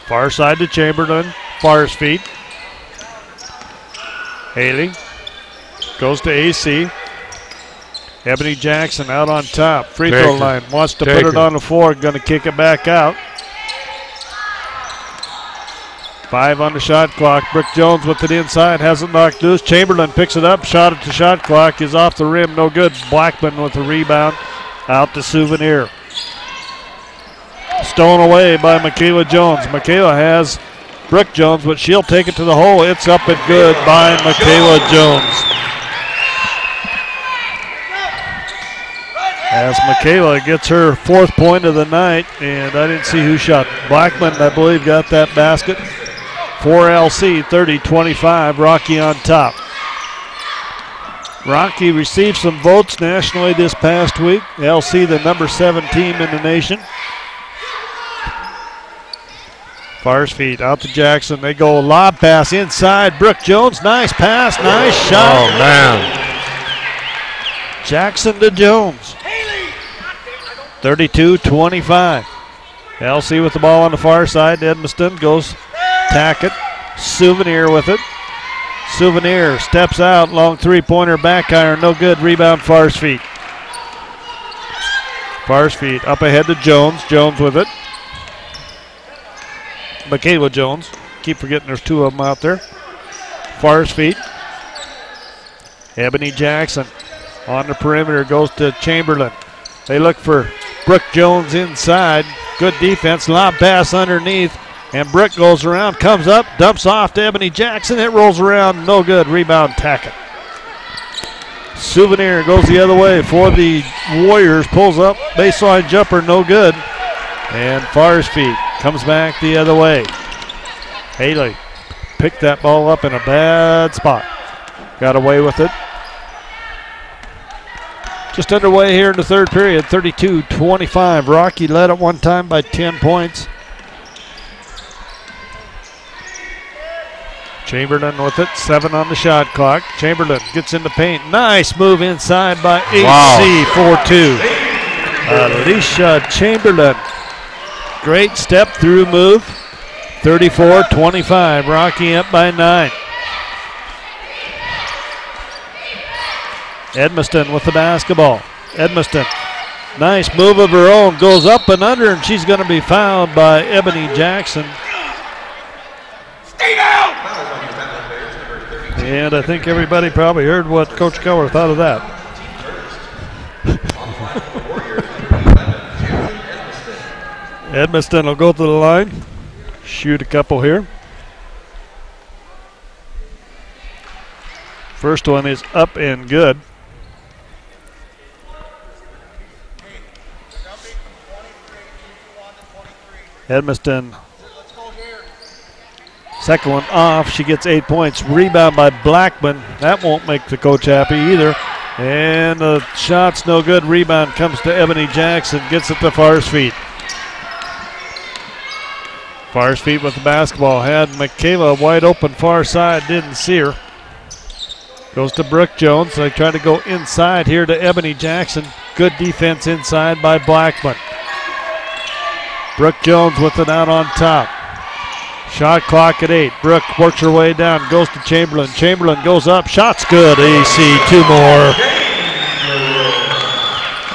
Far side to Chamberlain. Farsfeet. Haley goes to AC. Ebony Jackson out on top. Free throw line. Wants to put it on the floor. Going to kick it back out. 5 on the shot clock. Brooke Jones with it inside. Hasn't knocked loose. Chamberlain picks it up. Shot at the shot clock is off the rim. No good. Blackman with the rebound. Out to Souvenir. Stolen away by Michaela Jones. Michaela has Brooke Jones, but she'll take it to the hole. It's up and good by Michaela Jones. As Michaela gets her 4th point of the night, and I didn't see who shot. Blackman, I believe, got that basket. For LC, 30-25, Rocky on top. Rocky received some votes nationally this past week. LC, the number 7 team in the nation. Farsfeet out to Jackson. They go lob pass inside. Brooke Jones, nice pass, nice shot. Oh, man. Jackson to Jones. 32-25. LC with the ball on the far side. Edmiston goes Tackett. Souvenir with it. Souvenir steps out. Long three-pointer back iron. No good. Rebound Farsfeet. Farsfeet up ahead to Jones. Jones with it. Michaela Jones. Keep forgetting there's 2 of them out there. Farsfeet. Ebony Jackson on the perimeter goes to Chamberlain. They look for Brooke Jones inside. Good defense. Lob pass underneath. And Brooke goes around, comes up, dumps off to Ebony Jackson. It rolls around. No good. Rebound Tackett. Souvenir goes the other way for the Warriors. Pulls up. Baseline jumper. No good. And Farsfeet comes back the other way. Haley picked that ball up in a bad spot. Got away with it. Just underway here in the third period, 32-25. Rocky led at one time by 10 points. Chamberlain with it, 7 on the shot clock. Chamberlain gets in the paint. Nice move inside by AC, 4-2. Alicia Chamberlain. Great step through move. 34-25. Rocky up by 9. Edmiston with the basketball. Edmiston, nice move of her own. Goes up and under, and she's going to be fouled by Ebony Jackson. Stay down! And I think everybody probably heard what Coach Keller thought of that. Edmiston will go to the line, shoot a couple here. First one is up and good. Edmiston, second one off. She gets 8 points. Rebound by Blackman. That won't make the coach happy either. And the shot's no good. Rebound comes to Ebony Jackson. Gets it to Farr's feet. Farr's feet with the basketball. Had Michaela wide open far side. Didn't see her. Goes to Brooke Jones. They try to go inside here to Ebony Jackson. Good defense inside by Blackman. Brooke Jones with it out on top. Shot clock at 8. Brooke works her way down, goes to Chamberlain. Chamberlain goes up, shot's good. AC, 2 more.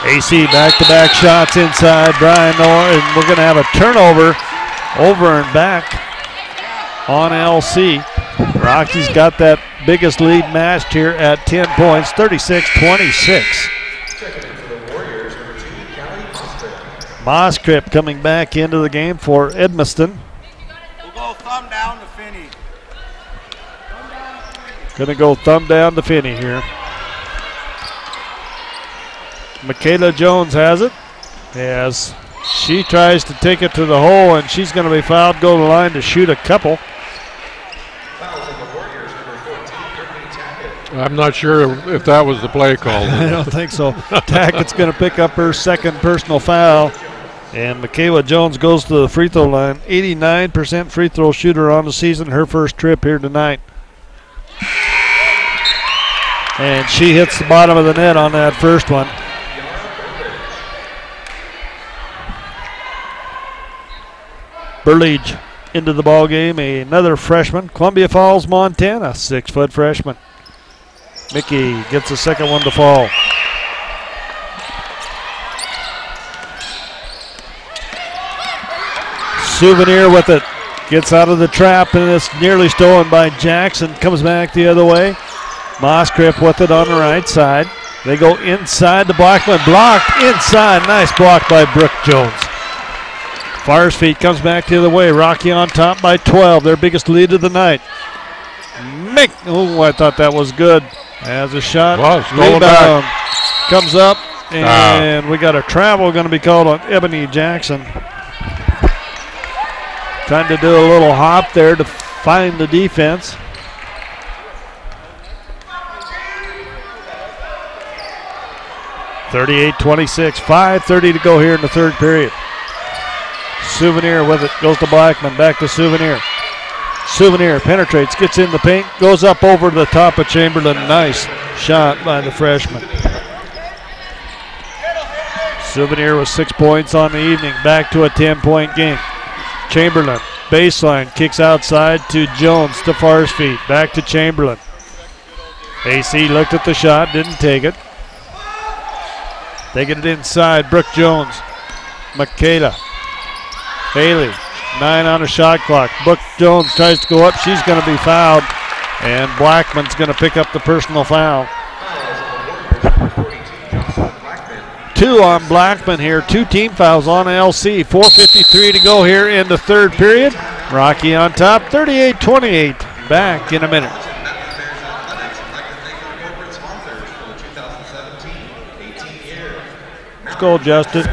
AC back-to-back shots inside. Brian Orr, and we're going to have a turnover over and back on LC. Rockies got that biggest lead matched here at 10 points, 36-26. Moscrip coming back into the game for Edmiston. We'll go thumb down to Finney. Gonna go thumb down to Finney here. Michaela Jones has it. As she tries to take it to the hole, and she's gonna be fouled, go to the line to shoot a couple. I'm not sure if that was the play call. I don't think so. Tackett's gonna pick up her second personal foul. And Michaela Jones goes to the free throw line. 89% free throw shooter on the season. Her first trip here tonight. And she hits the bottom of the net on that first one. Burlage into the ball game. Another freshman. Columbia Falls, Montana. 6-foot freshman. Mickey gets the second one to fall. Souvenir with it. Gets out of the trap, and it's nearly stolen by Jackson. Comes back the other way. Moscrip with it on the right side. They go inside to Blackman. Blocked inside. Nice block by Brooke Jones. Farr's feet comes back the other way. Rocky on top by 12. Their biggest lead of the night. Oh, I thought that was good. As a shot. Rebound comes up, and we got a travel going to be called on Ebony Jackson. Trying to do a little hop there to find the defense. (38-26). 5:30 to go here in the third period. Souvenir with it. Goes to Blackman. Back to Souvenir. Souvenir penetrates, gets in the paint, goes up over the top of Chamberlain. Nice shot by the freshman. Souvenir with 6 points on the evening. Back to a 10-point game. Chamberlain, baseline, kicks outside to Jones to Farr's feet. Back to Chamberlain. AC looked at the shot, didn't take it. They get it inside. Brooke Jones. Michaela. Haley. 9 on the shot clock. Brooke Jones tries to go up. She's going to be fouled. And Blackman's going to pick up the personal foul. 2 on Blackman here. 2 team fouls on LC. 4:53 to go here in the third period. Rocky on top, 38-28. Back in a minute. Let's go, Justin.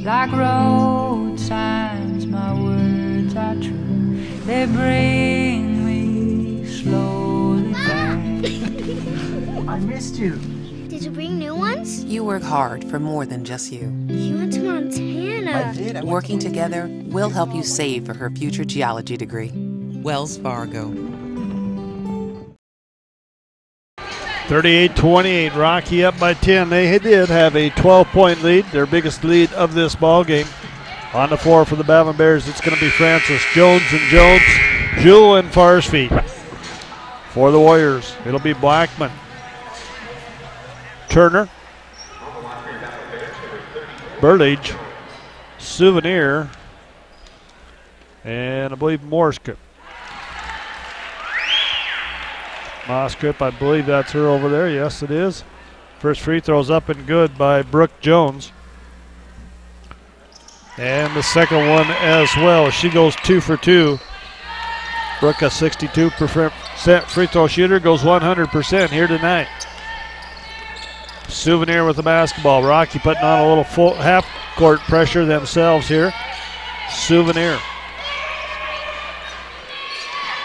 Like road signs, my words are true. They bring me slowly back. I missed you. Did you bring new ones? You work hard for more than just you. You went to Montana. I did. Working together, we'll help you save for her future geology degree. Wells Fargo. 38-28, Rocky up by 10. They did have a 12-point lead, their biggest lead of this ball game. On the floor for the Bavin Bears, it's going to be Francis. Jones and Jones Jewel and Farr's feet. For the Warriors, it'll be Blackman, Turner, Burlage, Souvenir, and I believe Morskrip. Mosskrip, I believe that's her over there. Yes, it is. First free throw's up and good by Brooke Jones. And the second one as well. She goes 2 for 2. Brooke, a 62% free throw shooter, goes 100% here tonight. Souvenir with the basketball. Rocky putting on a little full half-court pressure themselves here. Souvenir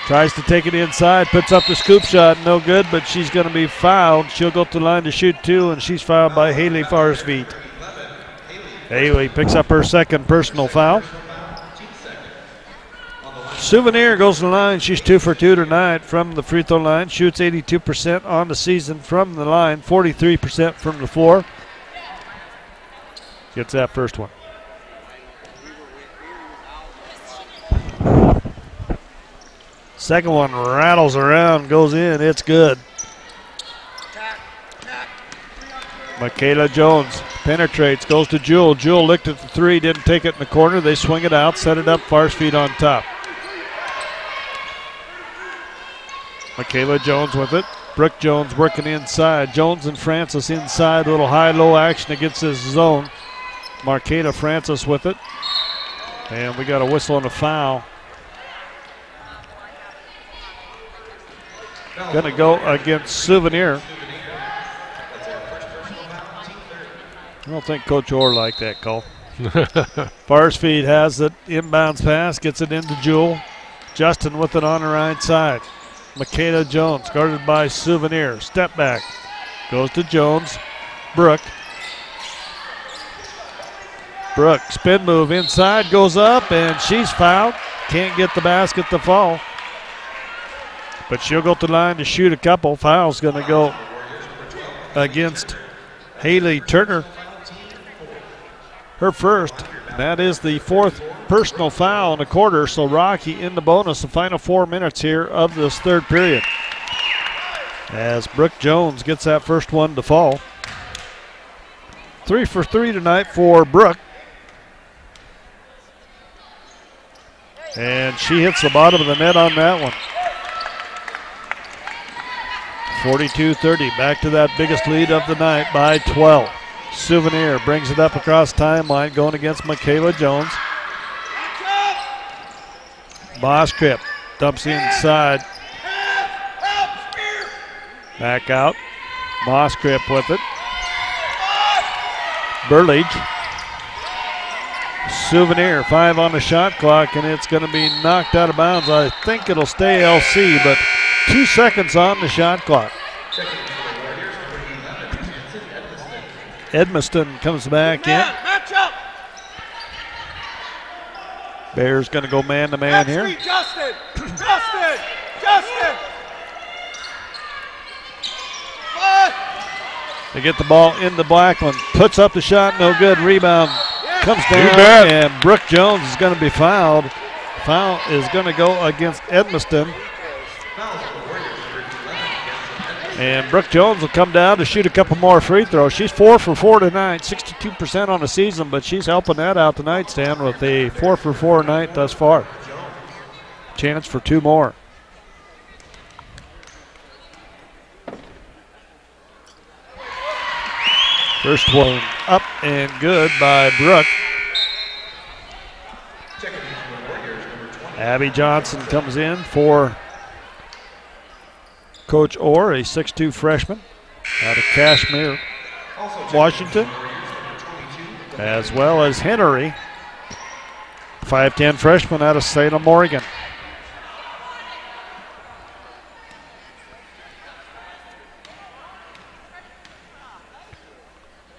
tries to take it inside, puts up the scoop shot, no good, but she's going to be fouled. She'll go to the line to shoot 2, and she's fouled by Haley Farsfeet. Haley picks up her second personal foul. Souvenir goes to the line. She's 2 for 2 tonight from the free throw line. Shoots 82% on the season from the line, 43% from the floor. Gets that first one. Second one rattles around, goes in. It's good. Michaela Jones penetrates, goes to Jewel. Jewel licked at the 3, didn't take it in the corner. They swing it out, set it up, Farsfeet on top. Michaela Jones with it. Brooke Jones working inside. Jones and Francis inside. A little high-low action against this zone. Marqueta Francis with it. And we got a whistle and a foul. Going to go against Souvenir. I don't think Coach Orr liked that call. Farsfeet has it. Inbounds pass. Gets it into Jewel. Justin with it on the right side. Michaela Jones guarded by Souvenir. Step back. Goes to Jones. Brooke. Brooke, spin move inside, goes up, and she's fouled. Can't get the basket to fall. But she'll go to the line to shoot a couple. Foul's going to go against Haley Turner. Her first. That is the 4th personal foul in the quarter, so Rocky in the bonus the final 4 minutes here of this third period. As Brooke Jones gets that first one to fall. 3 for 3 tonight for Brooke. And she hits the bottom of the net on that one. 42-30, back to that biggest lead of the night by 12. Souvenir brings it up across timeline, going against Michaela Jones. Mosskrip dumps inside. Back out. Mosskrip with it. Burlage. Souvenir, 5 on the shot clock, and it's going to be knocked out of bounds. I think it'll stay LC, but 2 seconds on the shot clock. Edmiston comes back in. Bears going to go man-to-man here. Justin! They get the ball in the Blackman. Puts up the shot, no good. Rebound comes down, and Brooke Jones is going to be fouled. Foul is going to go against Edmiston. And Brooke Jones will come down to shoot a couple more free throws. She's 4 for 4 tonight, 62% on the season, but she's helping that out tonight, Stan, with a 4 for 4 night thus far. Chance for 2 more. First one up and good by Brooke. Abby Johnson comes in for Coach Orr, a 6'2 freshman out of Kashmir, Washington, as well as Henry, 5'10 freshman out of Salem, Oregon.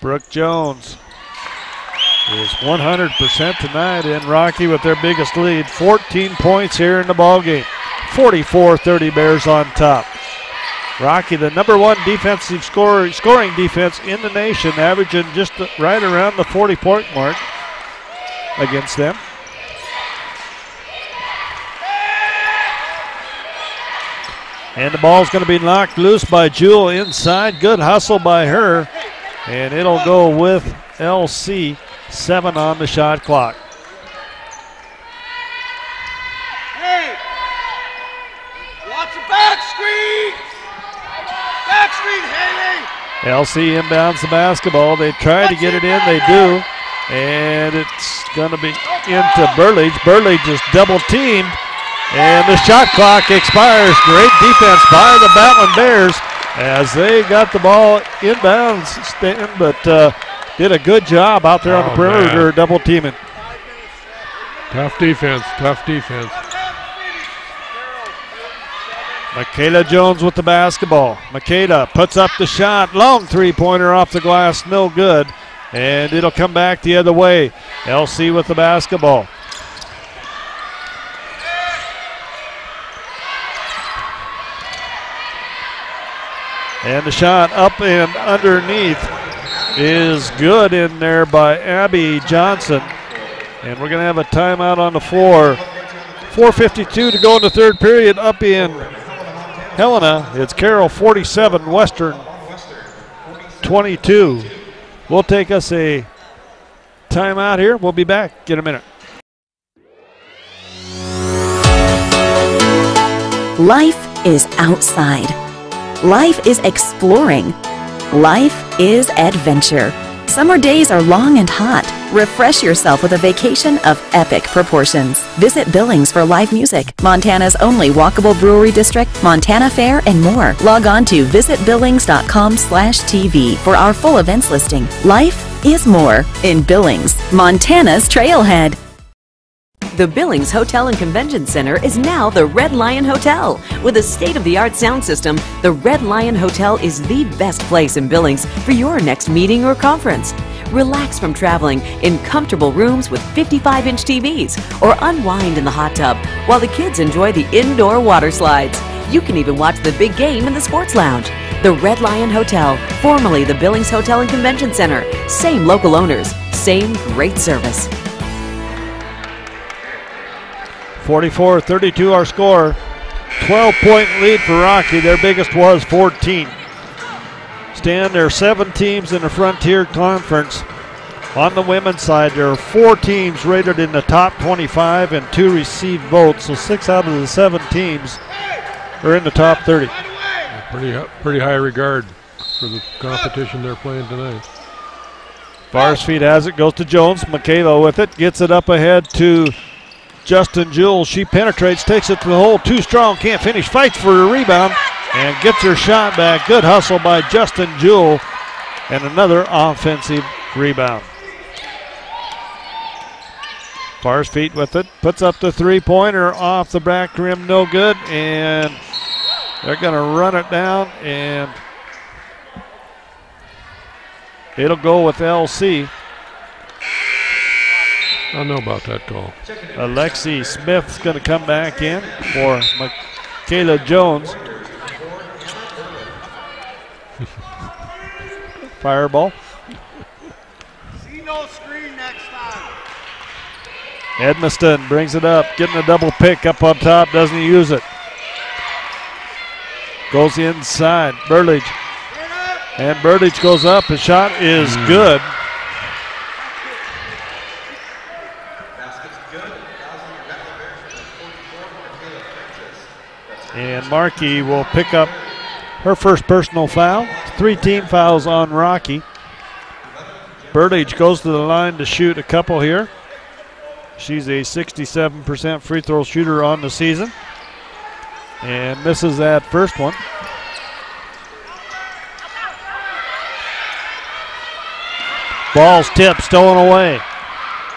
Brooke Jones is 100% tonight in Rocky with their biggest lead. 14 points here in the ballgame. 44-30 Bears on top. Rocky, the #1 defensive scoring defense in the nation, averaging just right around the 40-point mark against them. And the ball's going to be knocked loose by Jewel inside. Good hustle by her. And it'll go with LC. 7 on the shot clock. Hey! Watch the back screen! Back screen, Haley! LC inbounds the basketball. They try to get it in. They do. And it's going to be into Burlage. Burlage is double teamed. And the shot clock expires. Great defense by the Batlin Bears as they got the ball inbounds, but did a good job out there on the perimeter, double teaming. Tough defense, tough defense. Michaela Jones with the basketball. Michaela puts up the shot. Long three-pointer off the glass, no good. And it'll come back the other way. LC with the basketball. And the shot up and underneath is good in there by Abby Johnson. And we're going to have a timeout on the floor. 4:52 to go in the third period. Up in Helena, it's Carroll 47, Western 22. We'll take us a timeout here. We'll be back in a minute. Life is outside. Life is exploring. Life is adventure. Summer days are long and hot. Refresh yourself with a vacation of epic proportions. Visit Billings for live music, Montana's only walkable brewery district, Montana Fair, and more. Log on to visitbillings.com/TV for our full events listing. Life is more in Billings, Montana's Trailhead. The Billings Hotel and Convention Center is now the Red Lion Hotel. With a state-of-the-art sound system, the Red Lion Hotel is the best place in Billings for your next meeting or conference. Relax from traveling in comfortable rooms with 55-inch TVs or unwind in the hot tub while the kids enjoy the indoor water slides. You can even watch the big game in the sports lounge. The Red Lion Hotel, formerly the Billings Hotel and Convention Center. Same local owners, same great service. 44-32 our score. 12-point lead for Rocky. Their biggest was 14. Stan, there are 7 teams in the Frontier Conference. On the women's side, there are 4 teams rated in the top 25 and 2 received votes. So 6 out of the 7 teams are in the top 30. Pretty high regard for the competition they're playing tonight. Fars feet has it, goes to Jones. Michaela with it, gets it up ahead to Justin Jewell. She penetrates, takes it to the hole. Too strong, can't finish. Fights for a rebound and gets her shot back. Good hustle by Justin Jewell and another offensive rebound. Fars feet with it, puts up the three-pointer off the back rim, no good, and they're going to run it down, and it'll go with LC. I don't know about that call. Alexi Smith's going to come back in for Michaela Jones. Fireball. See no screen next time. Edmiston brings it up, getting a double pick up on top, doesn't use it. Goes inside, Burlage. And Burlage goes up, his shot is good. And Markey will pick up her first personal foul. 3 team fouls on Rocky. Burlage goes to the line to shoot a couple here. She's a 67% free throw shooter on the season. And misses that first one. Ball's tipped, stolen away.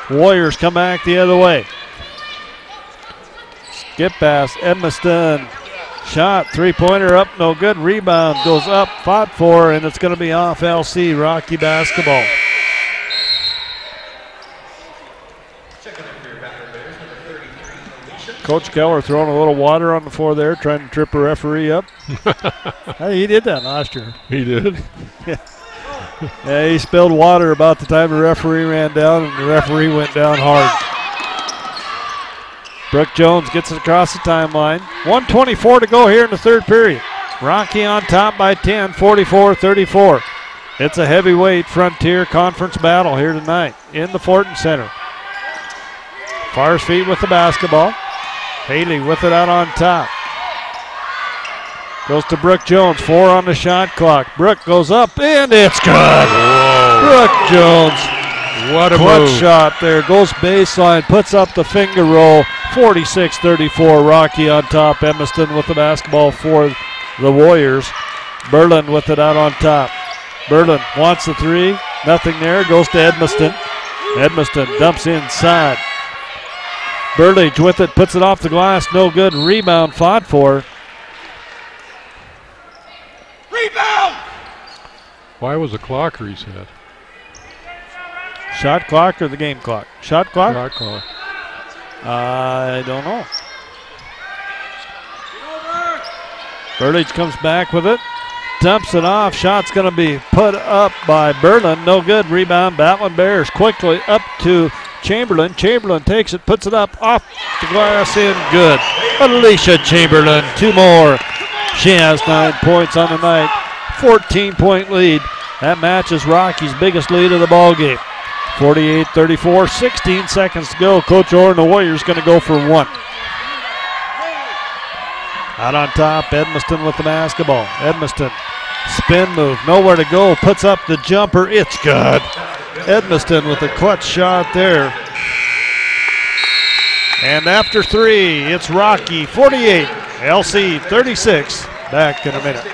Warriors come back the other way. Skip pass, Edmiston. Shot, three-pointer up, no good. Rebound goes up, fought for, and it's going to be off LC, Rocky basketball. Coach Keller throwing a little water on the floor there, trying to trip a referee up. Hey, he did that last year. He did? Yeah, he spilled water about the time the referee ran down, and the referee went down hard. Brooke Jones gets it across the timeline. 1:24 to go here in the third period. Rocky on top by 10, 44-34. It's a heavyweight Frontier Conference battle here tonight in the Fortin Center. Fars feet with the basketball. Haley with it out on top. Goes to Brooke Jones, 4 on the shot clock. Brooke goes up, and it's good. Whoa. Brooke Jones. What a clutch move. shot there. Goes baseline, puts up the finger roll. 46-34. Rocky on top. Edmiston with the basketball for the Warriors. Berlin with it out on top. Berlin wants the three. Nothing there. Goes to Edmiston. Edmiston dumps inside. Burlage with it. Puts it off the glass. No good. Rebound fought for. Rebound! Why was the clock reset? Shot clock or the game clock? Shot clock? Shot clock. I don't know. Burlage comes back with it. Dumps it off. Shot's going to be put up by Berlin. No good. Rebound. Batlin Bears quickly up to Chamberlain. Chamberlain takes it, puts it up off the glass in. Good. Alicia Chamberlain, 2 more. She has 9 points on the night. 14-point lead. That matches Rocky's biggest lead of the ball game. 48-34, 16 seconds to go. Coach Orr and the Warriors going to go for 1. Out on top, Edmiston with the basketball. Edmiston, spin move, nowhere to go. Puts up the jumper. It's good. Edmiston with a clutch shot there. And after 3, it's Rocky 48, LC 36. Back in a minute.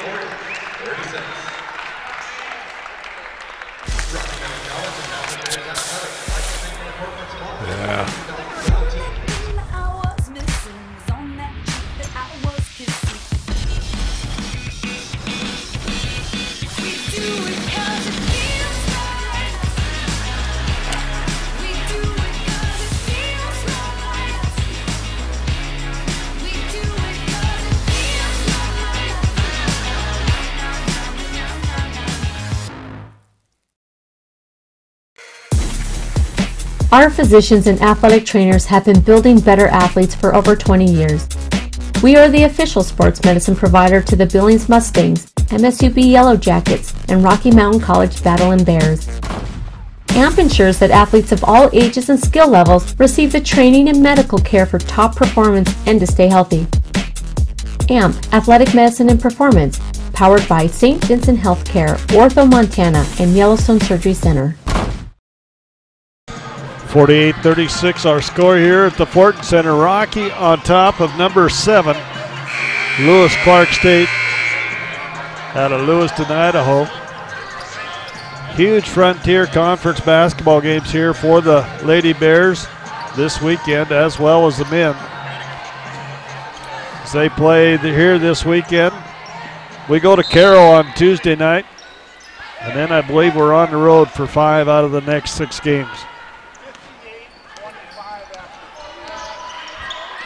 Yeah. Our physicians and athletic trainers have been building better athletes for over 20 years. We are the official sports medicine provider to the Billings Mustangs, MSUB Yellow Jackets, and Rocky Mountain College Battle Bears. AMP ensures that athletes of all ages and skill levels receive the training and medical care for top performance and to stay healthy. AMP, Athletic Medicine and Performance, powered by St. Vincent Healthcare, Ortho, Montana, and Yellowstone Surgery Center. 48-36 our score here at the Fortin Center. Rocky on top of number 7, Lewis Clark State out of Lewiston, Idaho. Huge Frontier Conference basketball games here for the Lady Bears this weekend, as well as the men. As they play here this weekend, we go to Carroll on Tuesday night, and then I believe we're on the road for 5 out of the next 6 games.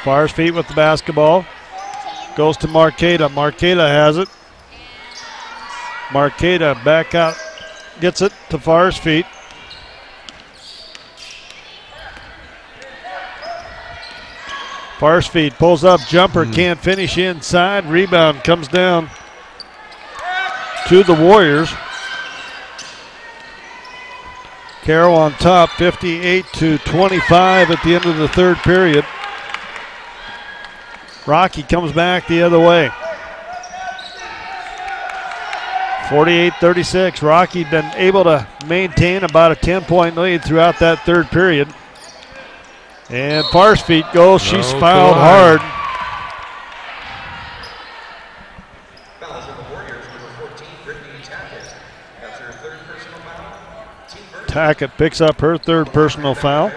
Fires feet with the basketball. Goes to Marqueta. Marqueta has it. Marqueta back out. Gets it to Fires feet. Fars feet pulls up. Jumper can't finish inside. Rebound comes down to the Warriors. Carroll on top, 58-25 at the end of the third period. Rocky comes back the other way. 48-36. Rocky been able to maintain about a 10-point lead throughout that third period. And Fars feet goes. She's fouled hard. Fouls on the Warriors, number 14, Brittany Tackett. That's her 3rd personal foul. Tackett picks up her 3rd personal foul.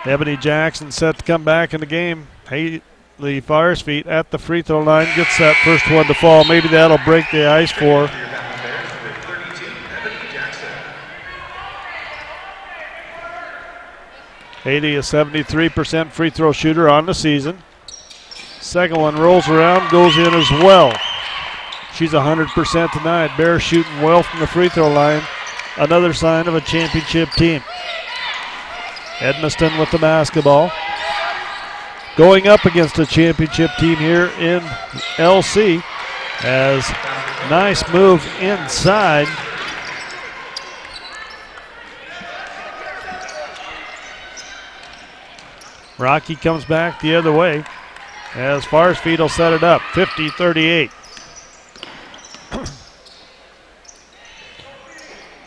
Ebony Jackson set to come back in the game. Haley Fires feet at the free throw line. Gets that first one to fall. Maybe that'll break the ice for her. Haley, a 73% free throw shooter on the season. Second one rolls around, goes in as well. She's 100% tonight. Bears shooting well from the free throw line. Another sign of a championship team. Edmiston with the basketball. Going up against a championship team here in LC. As nice move inside. Rocky comes back the other way as Farsfield will set it up, 50-38.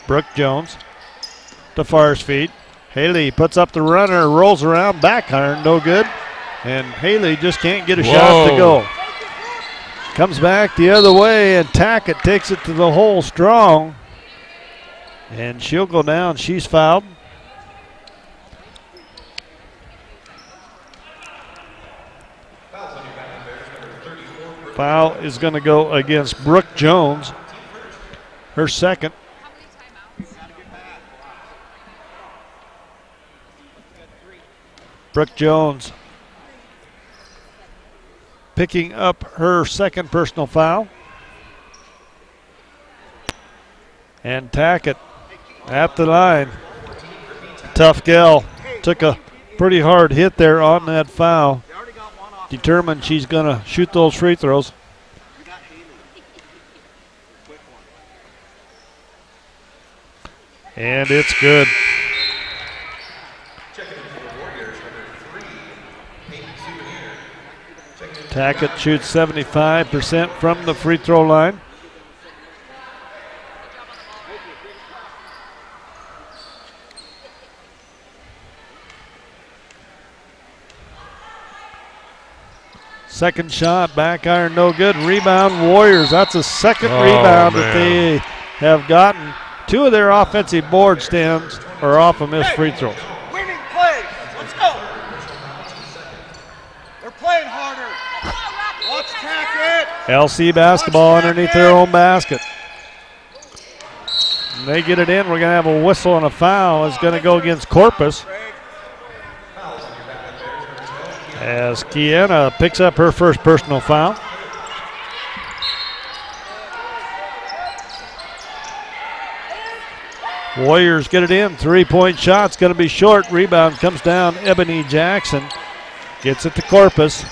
Brooke Jones to Farsfield. Haley puts up the runner, rolls around, back iron, no good. And Haley just can't get a shot to go. Comes back the other way, and Tackett takes it to the hole strong. And she'll go down. She's fouled. Foul is going to go against Brooke Jones, her second. Brooke Jones picking up her second personal foul. And Tackett at the line. Tough gal. Took a pretty hard hit there on that foul. Determined she's going to shoot those free throws. And it's good. Tackett shoots 75% from the free throw line. Second shot, back iron, no good. Rebound, Warriors. That's a second rebound that they have gotten. Two of their offensive board stands are off of missed free throws. Winning play. Let's go. They're playing harder. Let's tack it. LC basketball underneath their own basket. And they get it in. We're going to have a whistle and a foul. It's going to go against Corpus. As Kiana picks up her first personal foul. Warriors get it in. 3-point shot's going to be short. Rebound comes down. Ebony Jackson gets it to Corpus.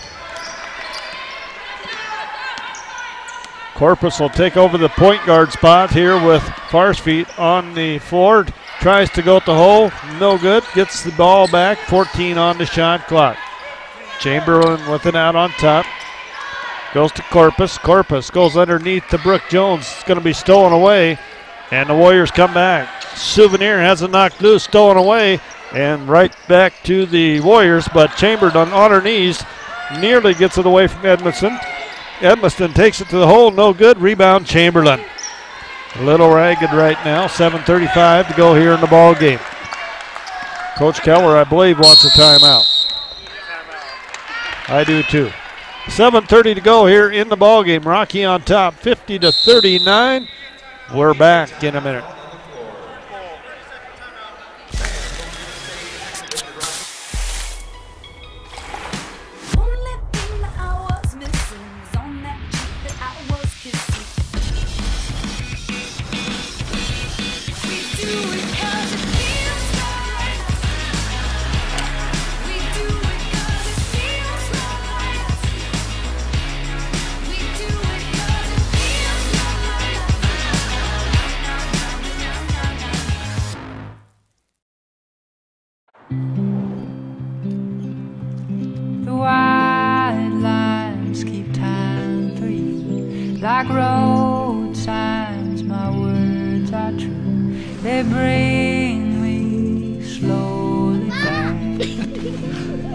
Corpus will take over the point guard spot here with Farsfield on the floor. Tries to go at the hole. No good. Gets the ball back. 14 on the shot clock. Chamberlain with it out on top. Goes to Corpus. Corpus goes underneath to Brooke Jones. It's going to be stolen away. And the Warriors come back. Souvenir has it knocked loose, stolen away. And right back to the Warriors. But Chamberlain on her knees nearly gets it away from Edmiston. Edmiston takes it to the hole. No good. Rebound Chamberlain. A little ragged right now. 7:35 to go here in the ball game. Coach Keller, I believe, wants a timeout. I do too. 7:30 to go here in the ball game. Rocky on top, 50-39. We're back in a minute. Like road signs, my words are true. They bring me slowly back.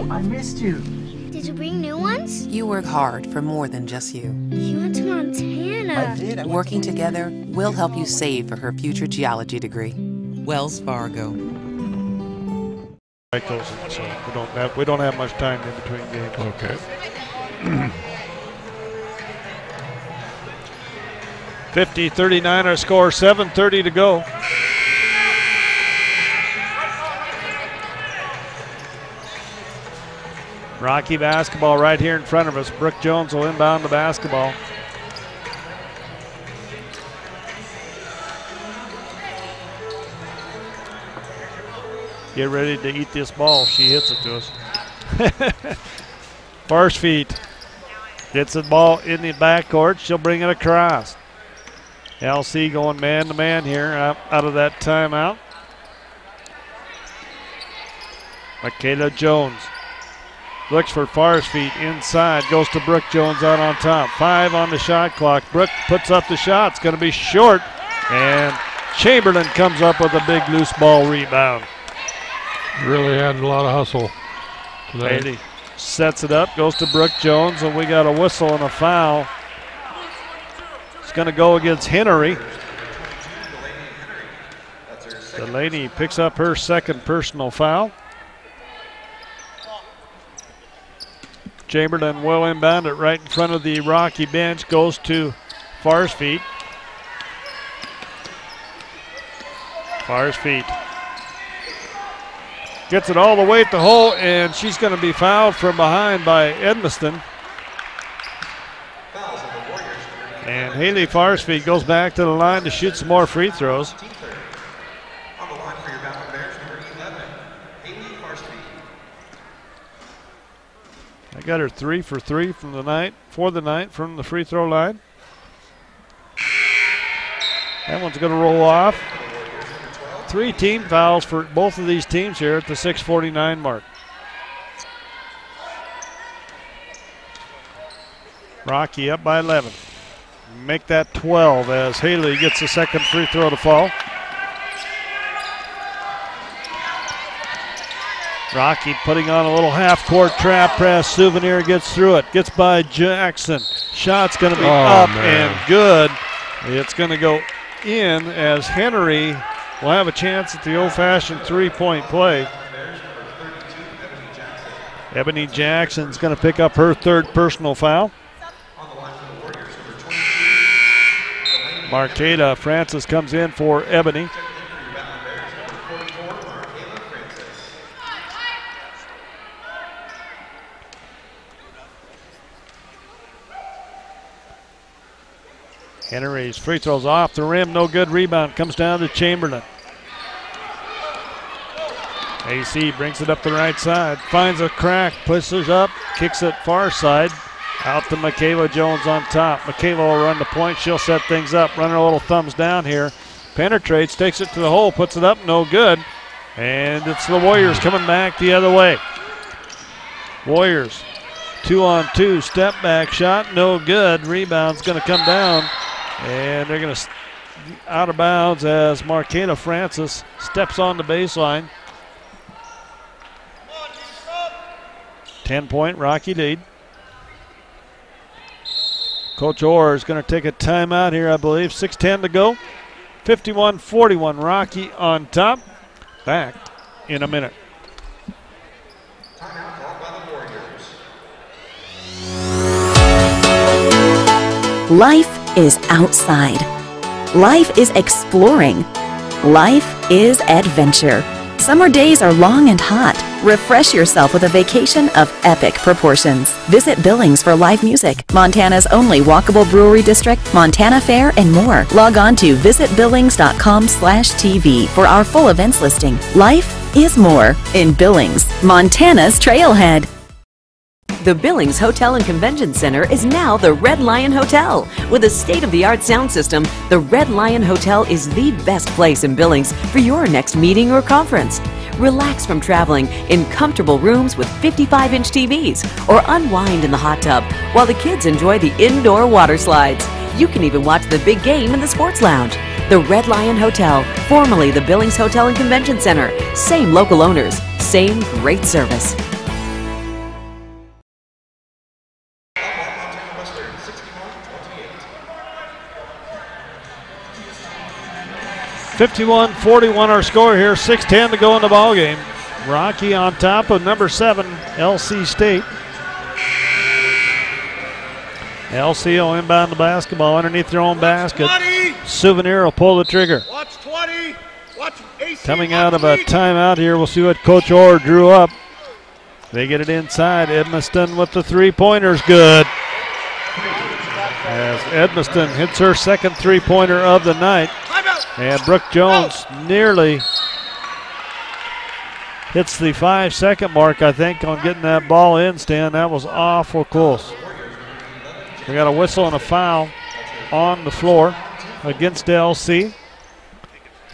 I missed you. Did you bring new ones? You work hard for more than just you. You went to Montana. I did. Working together, we'll help you save for her future geology degree. Wells Fargo. So we don't have much time in between games. Okay. 50-39 our score, 7:30 to go. Rocky basketball right here in front of us. Brooke Jones will inbound the basketball. Get ready to eat this ball. She hits it to us. First feet. Gets the ball in the backcourt. She'll bring it across. LC going man-to-man here out of that timeout. Michaela Jones looks for Farr's feet inside. Goes to Brooke Jones out on top. 5 on the shot clock. Brooke puts up the shot. It's going to be short. And Chamberlain comes up with a big loose ball rebound. Really had a lot of hustle tonight. Haley sets it up, goes to Brooke Jones, and we got a whistle and a foul. It's going to go against Henry. Delaney picks up her second personal foul. Chamberlain will inbound it right in front of the Rocky bench, goes to Farr's feet. Farr's feet. Gets it all the way at the hole, and she's going to be fouled from behind by Edmiston. And Haley Farsfeet goes back to the line to shoot some more free throws. I got her 3 for 3 for the night from the free throw line. That one's going to roll off. 3 team fouls for both of these teams here at the 6:49 mark. Rocky up by 11. Make that 12 as Haley gets the second free throw to fall. Rocky putting on a little half-court trap press. Souvenir gets through it. Gets by Jackson. Shot's going to be up and good. It's going to go in as Henry will have a chance at the old-fashioned three-point play. Ebony Jackson's going to pick up her third personal foul. Marqueta Francis comes in for Ebony. Henry's free throws off the rim, no good. Rebound comes down to Chamberlain. AC brings it up the right side, finds a crack, pushes up, kicks it far side, out to Michaela Jones on top. Michaela will run the point, she'll set things up, run her little thumbs down here, penetrates, takes it to the hole, puts it up, no good. And it's the Warriors coming back the other way. Warriors 2-on-2, step back shot, no good. Rebound's going to come down. And they're going to out of bounds as Marqueta Francis steps on the baseline. 10-point Rocky lead. Coach Orr is going to take a timeout here, I believe. 6:10 to go. 51-41, Rocky on top. Back in a minute. Life is outside. Life is exploring. Life is adventure. Summer days are long and hot. Refresh yourself with a vacation of epic proportions. Visit Billings for live music, Montana's only walkable brewery district, Montana Fair, and more. Log on to visitbillings.com/TV for our full events listing. Life is more in Billings, Montana's Trailhead. The Billings Hotel and Convention Center is now the Red Lion Hotel. With a state-of-the-art sound system, the Red Lion Hotel is the best place in Billings for your next meeting or conference. Relax from traveling in comfortable rooms with 55-inch TVs or unwind in the hot tub while the kids enjoy the indoor water slides. You can even watch the big game in the sports lounge. The Red Lion Hotel, formerly the Billings Hotel and Convention Center. Same local owners, same great service. 51-41 our score here, 6:10 to go in the ball game. Rocky on top of number 7, LC State. LC will inbound the basketball underneath their own basket. 20. Souvenir will pull the trigger. Watch 20. Watch AC. Coming out of a timeout here, we'll see what Coach Orr drew up. They get it inside. Edmiston with the three-pointers, good. As Edmiston hits her second three-pointer of the night. And Brooke Jones nearly hits the 5-second mark, I think, on getting that ball in, Stan. That was awful close. We got a whistle and a foul on the floor against LC.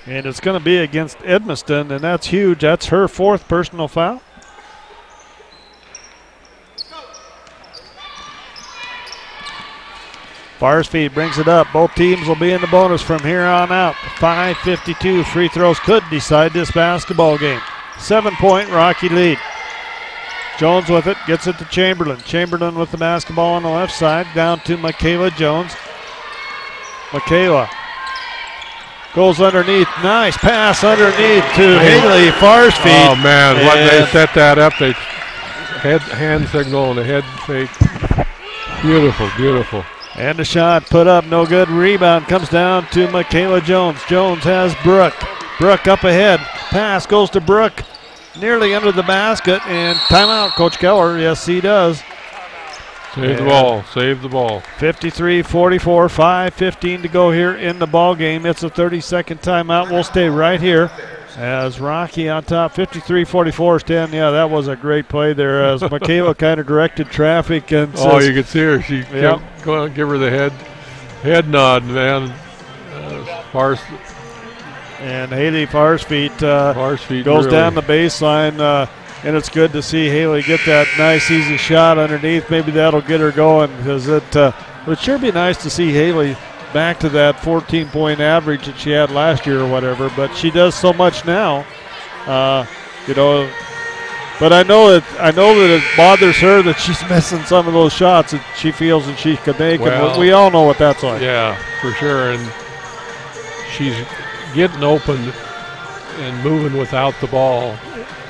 And it's going to be against Edmiston, and that's huge. That's her 4th personal foul. Farsfield brings it up. Both teams will be in the bonus from here on out. 5:52 free throws could decide this basketball game. 7-point Rocky lead. Jones with it, gets it to Chamberlain. Chamberlain with the basketball on the left side, down to Michaela Jones. Michaela goes underneath. Nice pass underneath to Haley Farsfield. Oh, man, when they set that up, they hand signal and a head fake. Beautiful, beautiful. And the shot put up, no good. Rebound comes down to Michaela Jones. Jones has Brooke. Brooke up ahead. Pass goes to Brooke. Nearly under the basket. And timeout, Coach Keller. Yes, he does. Save the ball. Save the ball. 53-44, 5:15 to go here in the ball game. It's a 30-second timeout. We'll stay right here as Rocky on top. 53-44, Stan. Yeah, that was a great play there as Michaela kind of directed traffic. And says, you could see her. She kept going, give her the head nod, man. And Haley Farsfield goes really down the baseline. And it's good to see Haley get that nice, easy shot underneath. Maybe that'll get her going because it would sure be nice to see Haley back to that 14-point average that she had last year or whatever. But she does so much now, you know. But I know that it bothers her that she's missing some of those shots that she feels that she could make. Well, and we all know what that's like. Yeah, for sure. And she's getting open and moving without the ball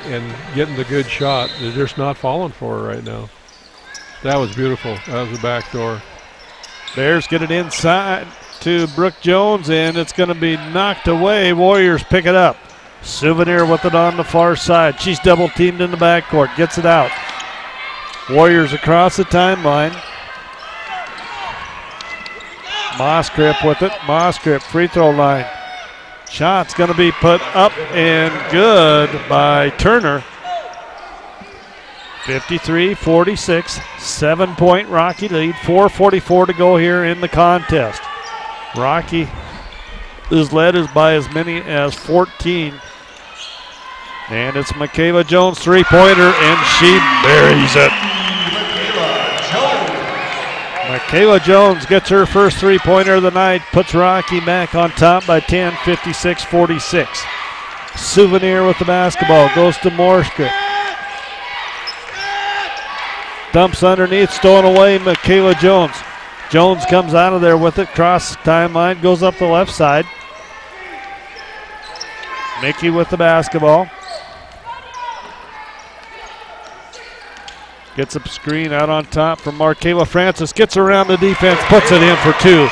and getting the good shot. They're just not falling for her right now. That was beautiful. That was the back door. Bears get it inside to Brooke Jones, and it's going to be knocked away. Warriors pick it up. Souvenir with it on the far side. She's double teamed in the backcourt. Gets it out. Warriors across the timeline. Moskrip with it. Moskrip free throw line. Shot's going to be put up and good by Turner. 53-46, 7-point Rocky lead. 4:44 to go here in the contest. Rocky is led by as many as 14. And it's Michaela Jones, three-pointer, and she buries it. Michaela Jones gets her first three-pointer of the night, puts Rocky back on top by 10, 56-46. Souvenir with the basketball, goes to Morska. Dumps underneath, stolen away, Michaela Jones. Jones comes out of there with it, cross timeline, goes up the left side. Mickey with the basketball. Gets a screen out on top from Michaela Francis. Gets around the defense, puts it in for two.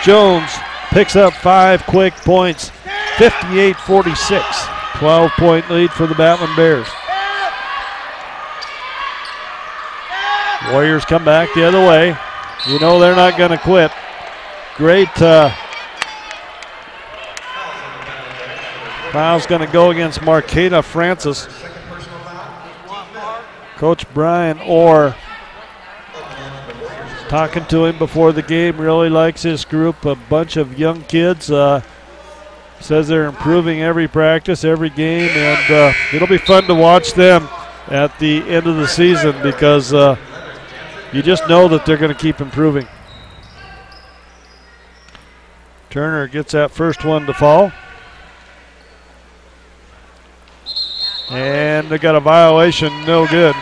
Jones picks up 5 quick points. 58-46. 12-point lead for the Battling Bears. Warriors come back the other way. You know they're not going to quit. Great foul's going to go against Michaela Francis. Coach Brian Orr talking to him before the game, really likes his group, a bunch of young kids. Says they're improving every practice, every game, and it'll be fun to watch them at the end of the season because you just know that they're going to keep improving. Turner gets that first one to fall. And they got a violation, no good.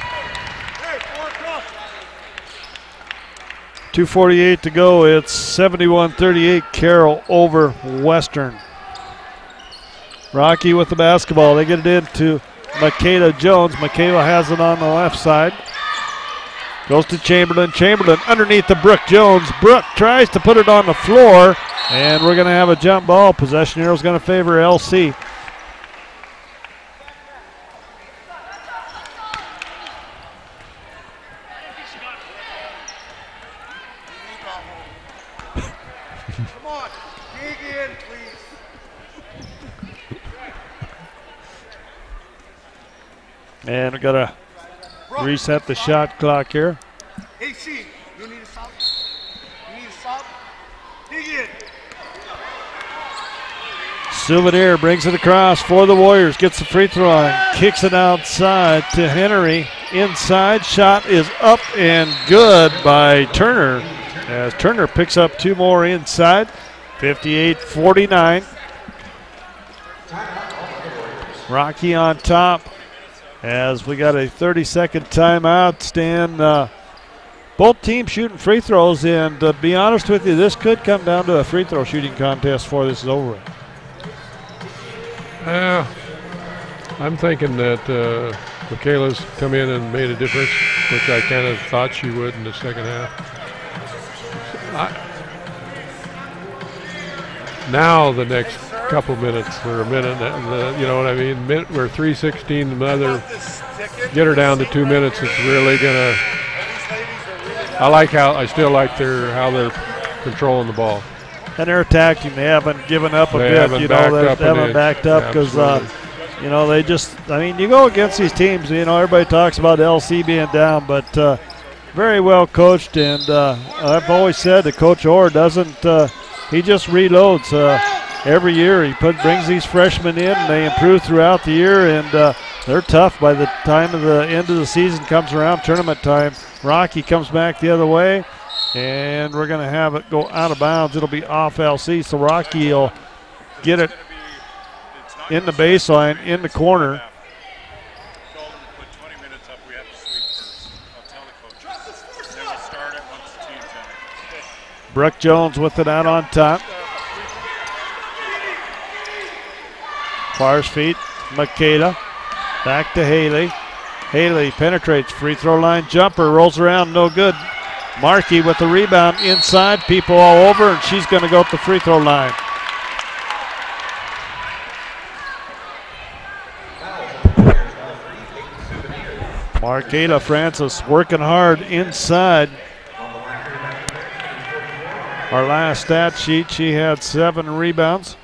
2:48 to go. It's 71-38 Carroll over Western. Rocky with the basketball. They get it into Michaela Jones. Michaela has it on the left side. Goes to Chamberlain. Chamberlain underneath the Brooke Jones. Brooke tries to put it on the floor, and we're going to have a jump ball. Possession arrow is going to favor LC. And we've got to reset the shot clock here. AC, you need a sub? You need a sub? Dig it. Souvenir brings it across for the Warriors. Gets the free throw line. Kicks it outside to Henry. Inside. Shot is up and good by Turner. As Turner picks up 2 more inside. 58-49. Rocky on top. As we got a 30-second timeout. Stan, both teams shooting free throws. And to be honest with you, this could come down to a free throw shooting contest before this is over. I'm thinking that Michaela's come in and made a difference, which I kind of thought she would in the second half. Now the next couple minutes or a minute, you know what I mean? We're 3:16. Another get her down to 2 minutes. It's really gonna. I still like how they're controlling the ball. And they're attacking. They haven't given up a bit. You know, they haven't backed up because, you know, they just, I mean, you go against these teams, you know, everybody talks about LC being down, but very well coached. And I've always said that Coach Orr doesn't, he just reloads every year. He brings these freshmen in, and they improve throughout the year, and they're tough by the time of the end of the season comes around, tournament time. Rocky comes back the other way. And we're going to have it go out of bounds. It'll be off LC, so Rocky will get it in the baseline, in the corner. Brooke Jones with it out on top. Fars feet, Michaela. Back to Haley. Haley penetrates, free throw line jumper, rolls around, no good. Markey with the rebound inside, people all over, and she's going to go up the free throw line. Markela Francis working hard inside. Our last stat sheet, she had 7 rebounds.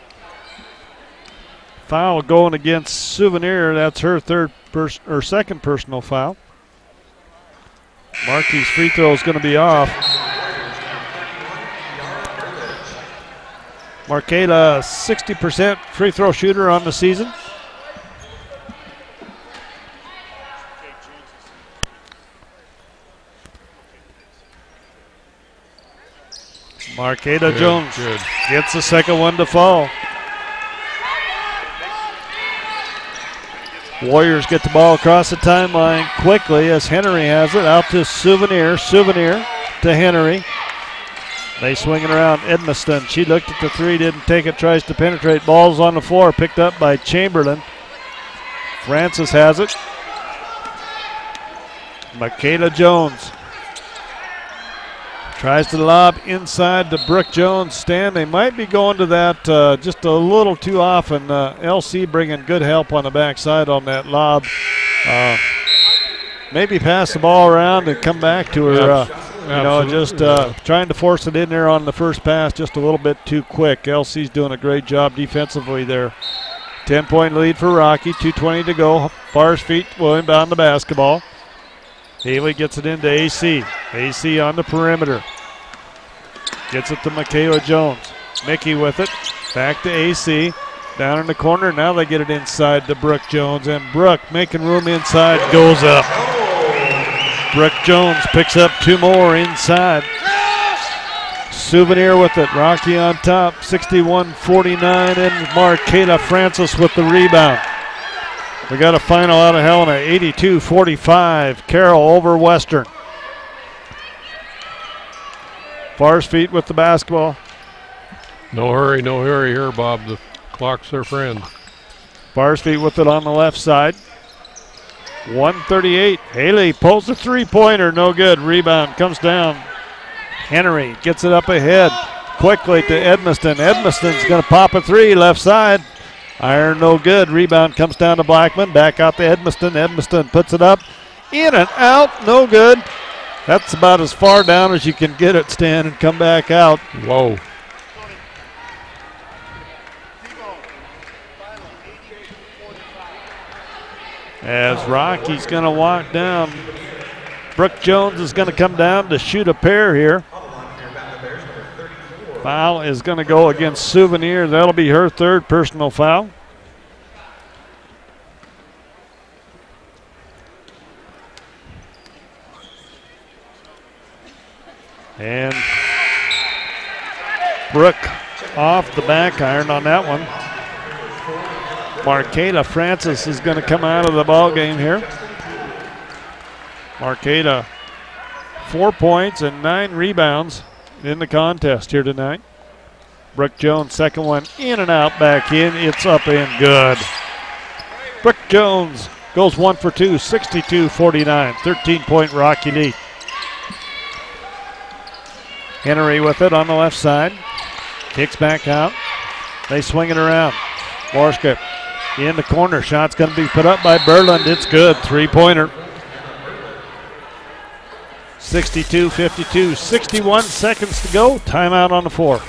Foul going against Souvenir. That's her second personal foul. Markey's free throw is going to be off. Markela, 60% free throw shooter on the season. Markela Jones gets the second one to fall. Warriors get the ball across the timeline quickly as Henry has it out to Souvenir. Souvenir to Henry. They swing it around Edmiston. She looked at the 3, didn't take it, tries to penetrate. Ball's on the floor, picked up by Chamberlain. Francis has it. Michaela Jones tries to lob inside to Brooke Jones. Stan, they might be going to that just a little too often. LC bringing good help on the backside on that lob. Maybe pass the ball around and come back to her. You know, just trying to force it in there on the first pass just a little bit too quick. LC's doing a great job defensively there. 10-point lead for Rocky, 2:20 to go. Fars feet will inbound the basketball. Haley gets it into AC. AC on the perimeter. Gets it to Michaela Jones. Mickey with it. Back to AC. Down in the corner. Now they get it inside to Brooke Jones. And Brooke making room inside goes up. Brooke Jones picks up 2 more inside. Souvenir with it. Rocky on top. 61-49. And Markela Francis with the rebound. We got a final out of Helena, 82-45. Carroll over Western. Fars feet with the basketball. No hurry here, Bob. The clock's their friend. Fars feet with it on the left side. 138. Haley pulls the 3-pointer, no good. Rebound comes down. Henry gets it up ahead quickly to Edmiston. Edmiston's going to pop a 3 left side. Iron no good. Rebound comes down to Blackman. Back out to Edmiston. Edmiston puts it up. In and out. No good. That's about as far down as you can get it, Stan, and come back out. Whoa. as Rocky's going to walk down. Brooke Jones is going to come down to shoot a pair here. Foul is going to go against Souvenir. That'll be her third personal foul. And Brooke off the back iron on that one. Marqueta Francis is going to come out of the ball game here. Marqueta, 4 points and 9 rebounds in the contest here tonight. Brooke Jones, second one in and out, back in. It's up and good. Brooke Jones goes 1 for 2, 62-49, 13-point Rocky lead. Henry with it on the left side. Kicks back out. They swing it around. Borska in the corner. Shot's going to be put up by Berland. It's good. Three-pointer. 62-52. 61 seconds to go. Timeout on the floor.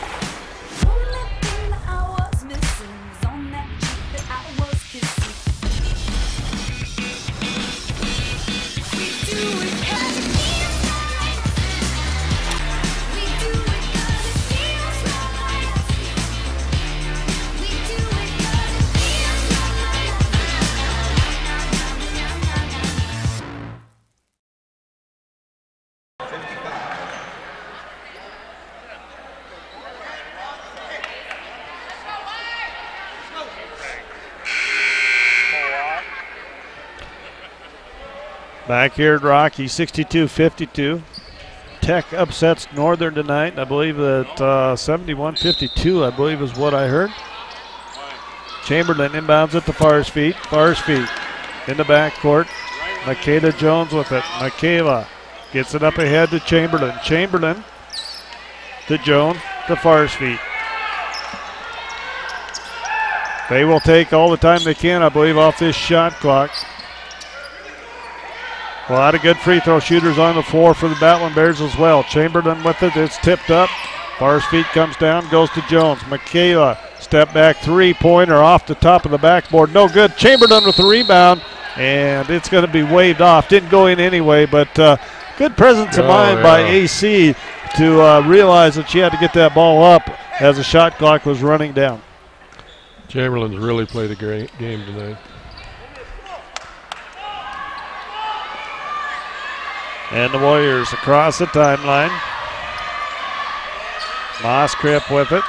Back here at Rocky, 62-52. Tech upsets Northern tonight. I believe that 71-52, I believe is what I heard. Chamberlain inbounds at the Farr's feet. Farr's feet in the backcourt. Michaela Jones with it. Michaela gets it up ahead to Chamberlain. Chamberlain to Jones to Farr's feet. They will take all the time they can, I believe, off this shot clock. A lot of good free throw shooters on the floor for the Battling Bears as well. Chamberlain with it. It's tipped up. Farr's feet comes down, goes to Jones. Michaela, step back three-pointer off the top of the backboard. No good. Chamberlain with the rebound, and it's going to be waved off. Didn't go in anyway, but good presence of mind by AC to realize that she had to get that ball up as the shot clock was running down. Chamberlain's really played a great game tonight. And the Warriors across the timeline. Moskrip with it.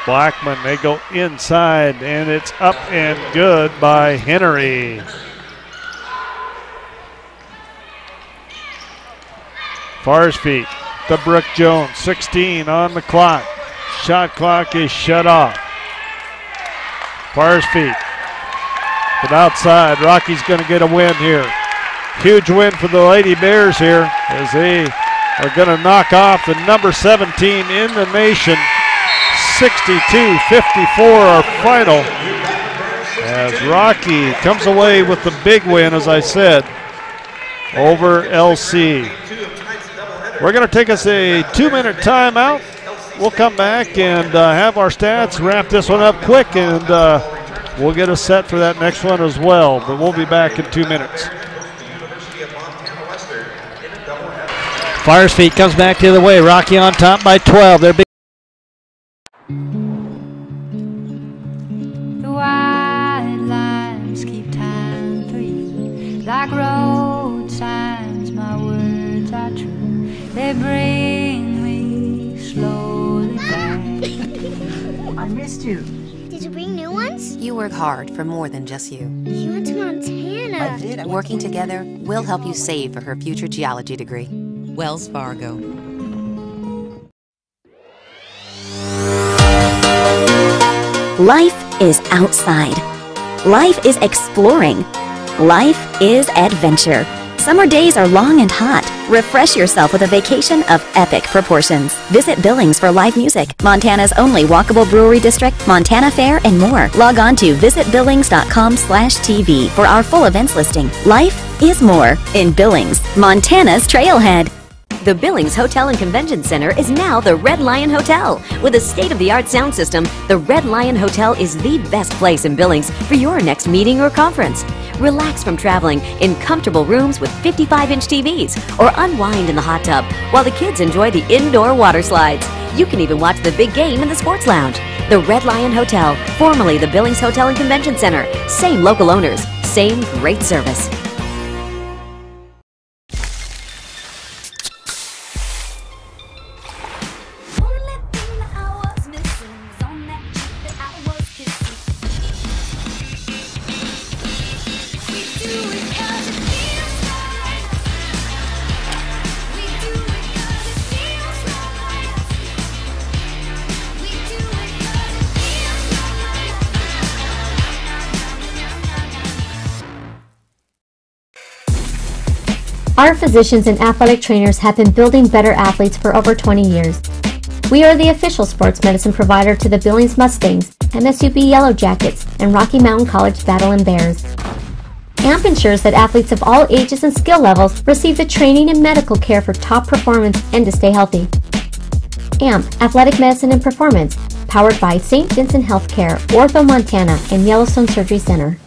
Blackman, they go inside, and it's up and good by Henry. Farr's feet to Brooke Jones, 16 on the clock. Shot clock is shut off. Farr's feet. But outside, Rocky's going to get a win here. Huge win for the Lady Bears here as they are going to knock off the number 17 in the nation. 62-54 our final as Rocky comes away with the big win, as I said, over LC. We're going to take us a 2-minute timeout. We'll come back and have our stats, wrap this one up quick, and we'll get us set for that next one as well. But we'll be back in 2 minutes. Farr's feet comes back the other way. Rocky on top by 12. They're big. The white lines keep time for you. Like road signs, my words are true. They bring me slowly back. I missed you. Did you bring new ones? You work hard for more than just you. You went to Montana. I did. Working together, we'll help you save for her future geology degree. Wells Fargo. Life is outside. Life is exploring. Life is adventure. Summer days are long and hot. Refresh yourself with a vacation of epic proportions. Visit Billings for live music, Montana's only walkable brewery district, Montana Fair, and more. Log on to visitbillings.com/TV for our full events listing. Life is more in Billings, Montana's Trailhead. The Billings Hotel and Convention Center is now the Red Lion Hotel. With a state-of-the-art sound system, the Red Lion Hotel is the best place in Billings for your next meeting or conference. Relax from traveling in comfortable rooms with 55-inch TVs or unwind in the hot tub while the kids enjoy the indoor water slides. You can even watch the big game in the sports lounge. The Red Lion Hotel, formerly the Billings Hotel and Convention Center. Same local owners, same great service. Our physicians and athletic trainers have been building better athletes for over 20 years. We are the official sports medicine provider to the Billings Mustangs, MSUB Yellow Jackets, and Rocky Mountain College Battle Bears. AMP ensures that athletes of all ages and skill levels receive the training and medical care for top performance and to stay healthy. AMP, Athletic Medicine and Performance, powered by St. Vincent Healthcare, Ortho Montana, and Yellowstone Surgery Center.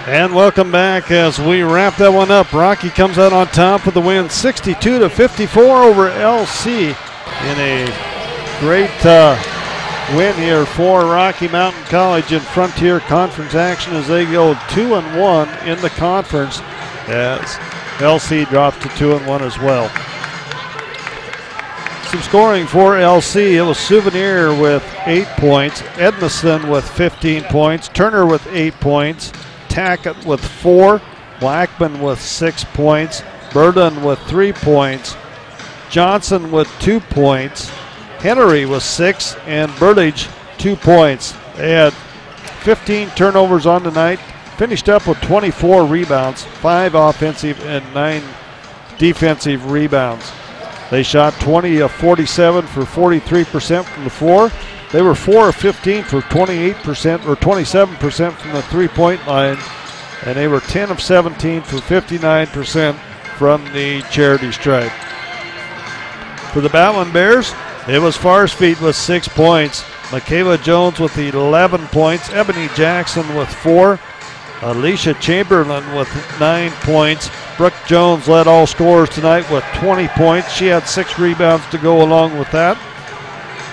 And welcome back as we wrap that one up. Rocky comes out on top with the win 62-54 over LC in a great win here for Rocky Mountain College in Frontier Conference action as they go 2-1 in the conference as LC drops to 2-1 as well. Some scoring for LC. It was Souvenir with 8 points, Edmondson with 15 points, Turner with 8 points, Tackett with 4, Blackman with 6 points, Burden with 3 points, Johnson with 2 points, Henry with 6, and Burdage 2 points. They had 15 turnovers on the night, finished up with 24 rebounds, 5 offensive and 9 defensive rebounds. They shot 20 of 47 for 43% from the floor. They were 4 of 15 for 28% or 27% from the three-point line, and they were 10 of 17 for 59% from the charity stripe. For the Battling Bears, it was Farsfeet with 6 points, Michaela Jones with 11 points, Ebony Jackson with 4, Alicia Chamberlain with 9 points. Brooke Jones led all scorers tonight with 20 points. She had 6 rebounds to go along with that.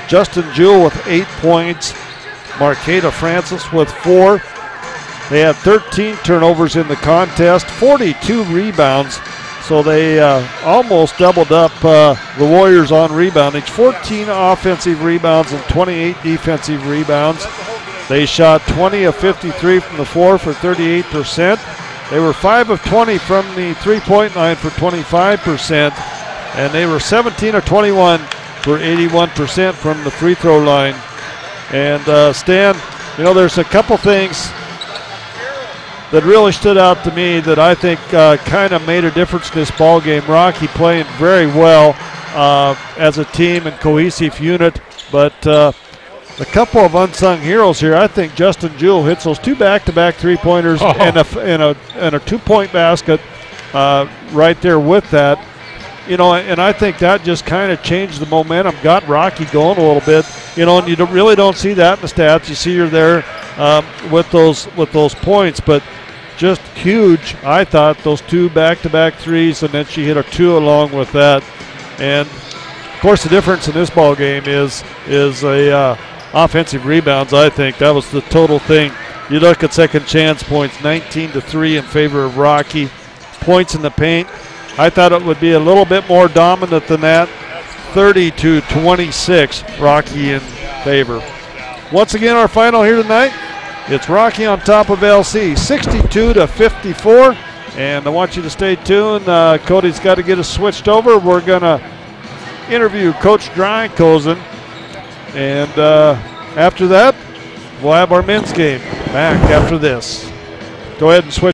Justin Jewell with 8 points. Marqueta Francis with 4. They had 13 turnovers in the contest, 42 rebounds. So they almost doubled up the Warriors on rebounding. 14 offensive rebounds and 28 defensive rebounds. They shot 20 of 53 from the floor for 38%. They were 5 of 20 from the three-point line for 25%. And they were 17 of 21 for 81% from the free throw line. And Stan, you know, there's a couple things that really stood out to me that I think kind of made a difference in this ball game. Rocky playing very well as a team and cohesive unit, but a couple of unsung heroes here. I think Justin Jewell hits those 2 back-to-back three-pointers and a 2-point basket right there with that. You know, and I think that just kind of changed the momentum, got Rocky going a little bit. You know, and you really don't see that in the stats. You see her there with those points, but just huge. I thought those 2 back-to-back threes, and then she hit a 2 along with that. And of course, the difference in this ball game is a offensive rebounds. I think that was the total thing. You look at second chance points, 19-3 in favor of Rocky. Points in the paint, I thought it would be a little bit more dominant than that. 30-26, Rocky in favor. Once again, our final here tonight, it's Rocky on top of LC, 62-54. And I want you to stay tuned. Cody's got to get us switched over. We're going to interview Coach Drykosen. And after that, we'll have our men's game back after this. Go ahead and switch.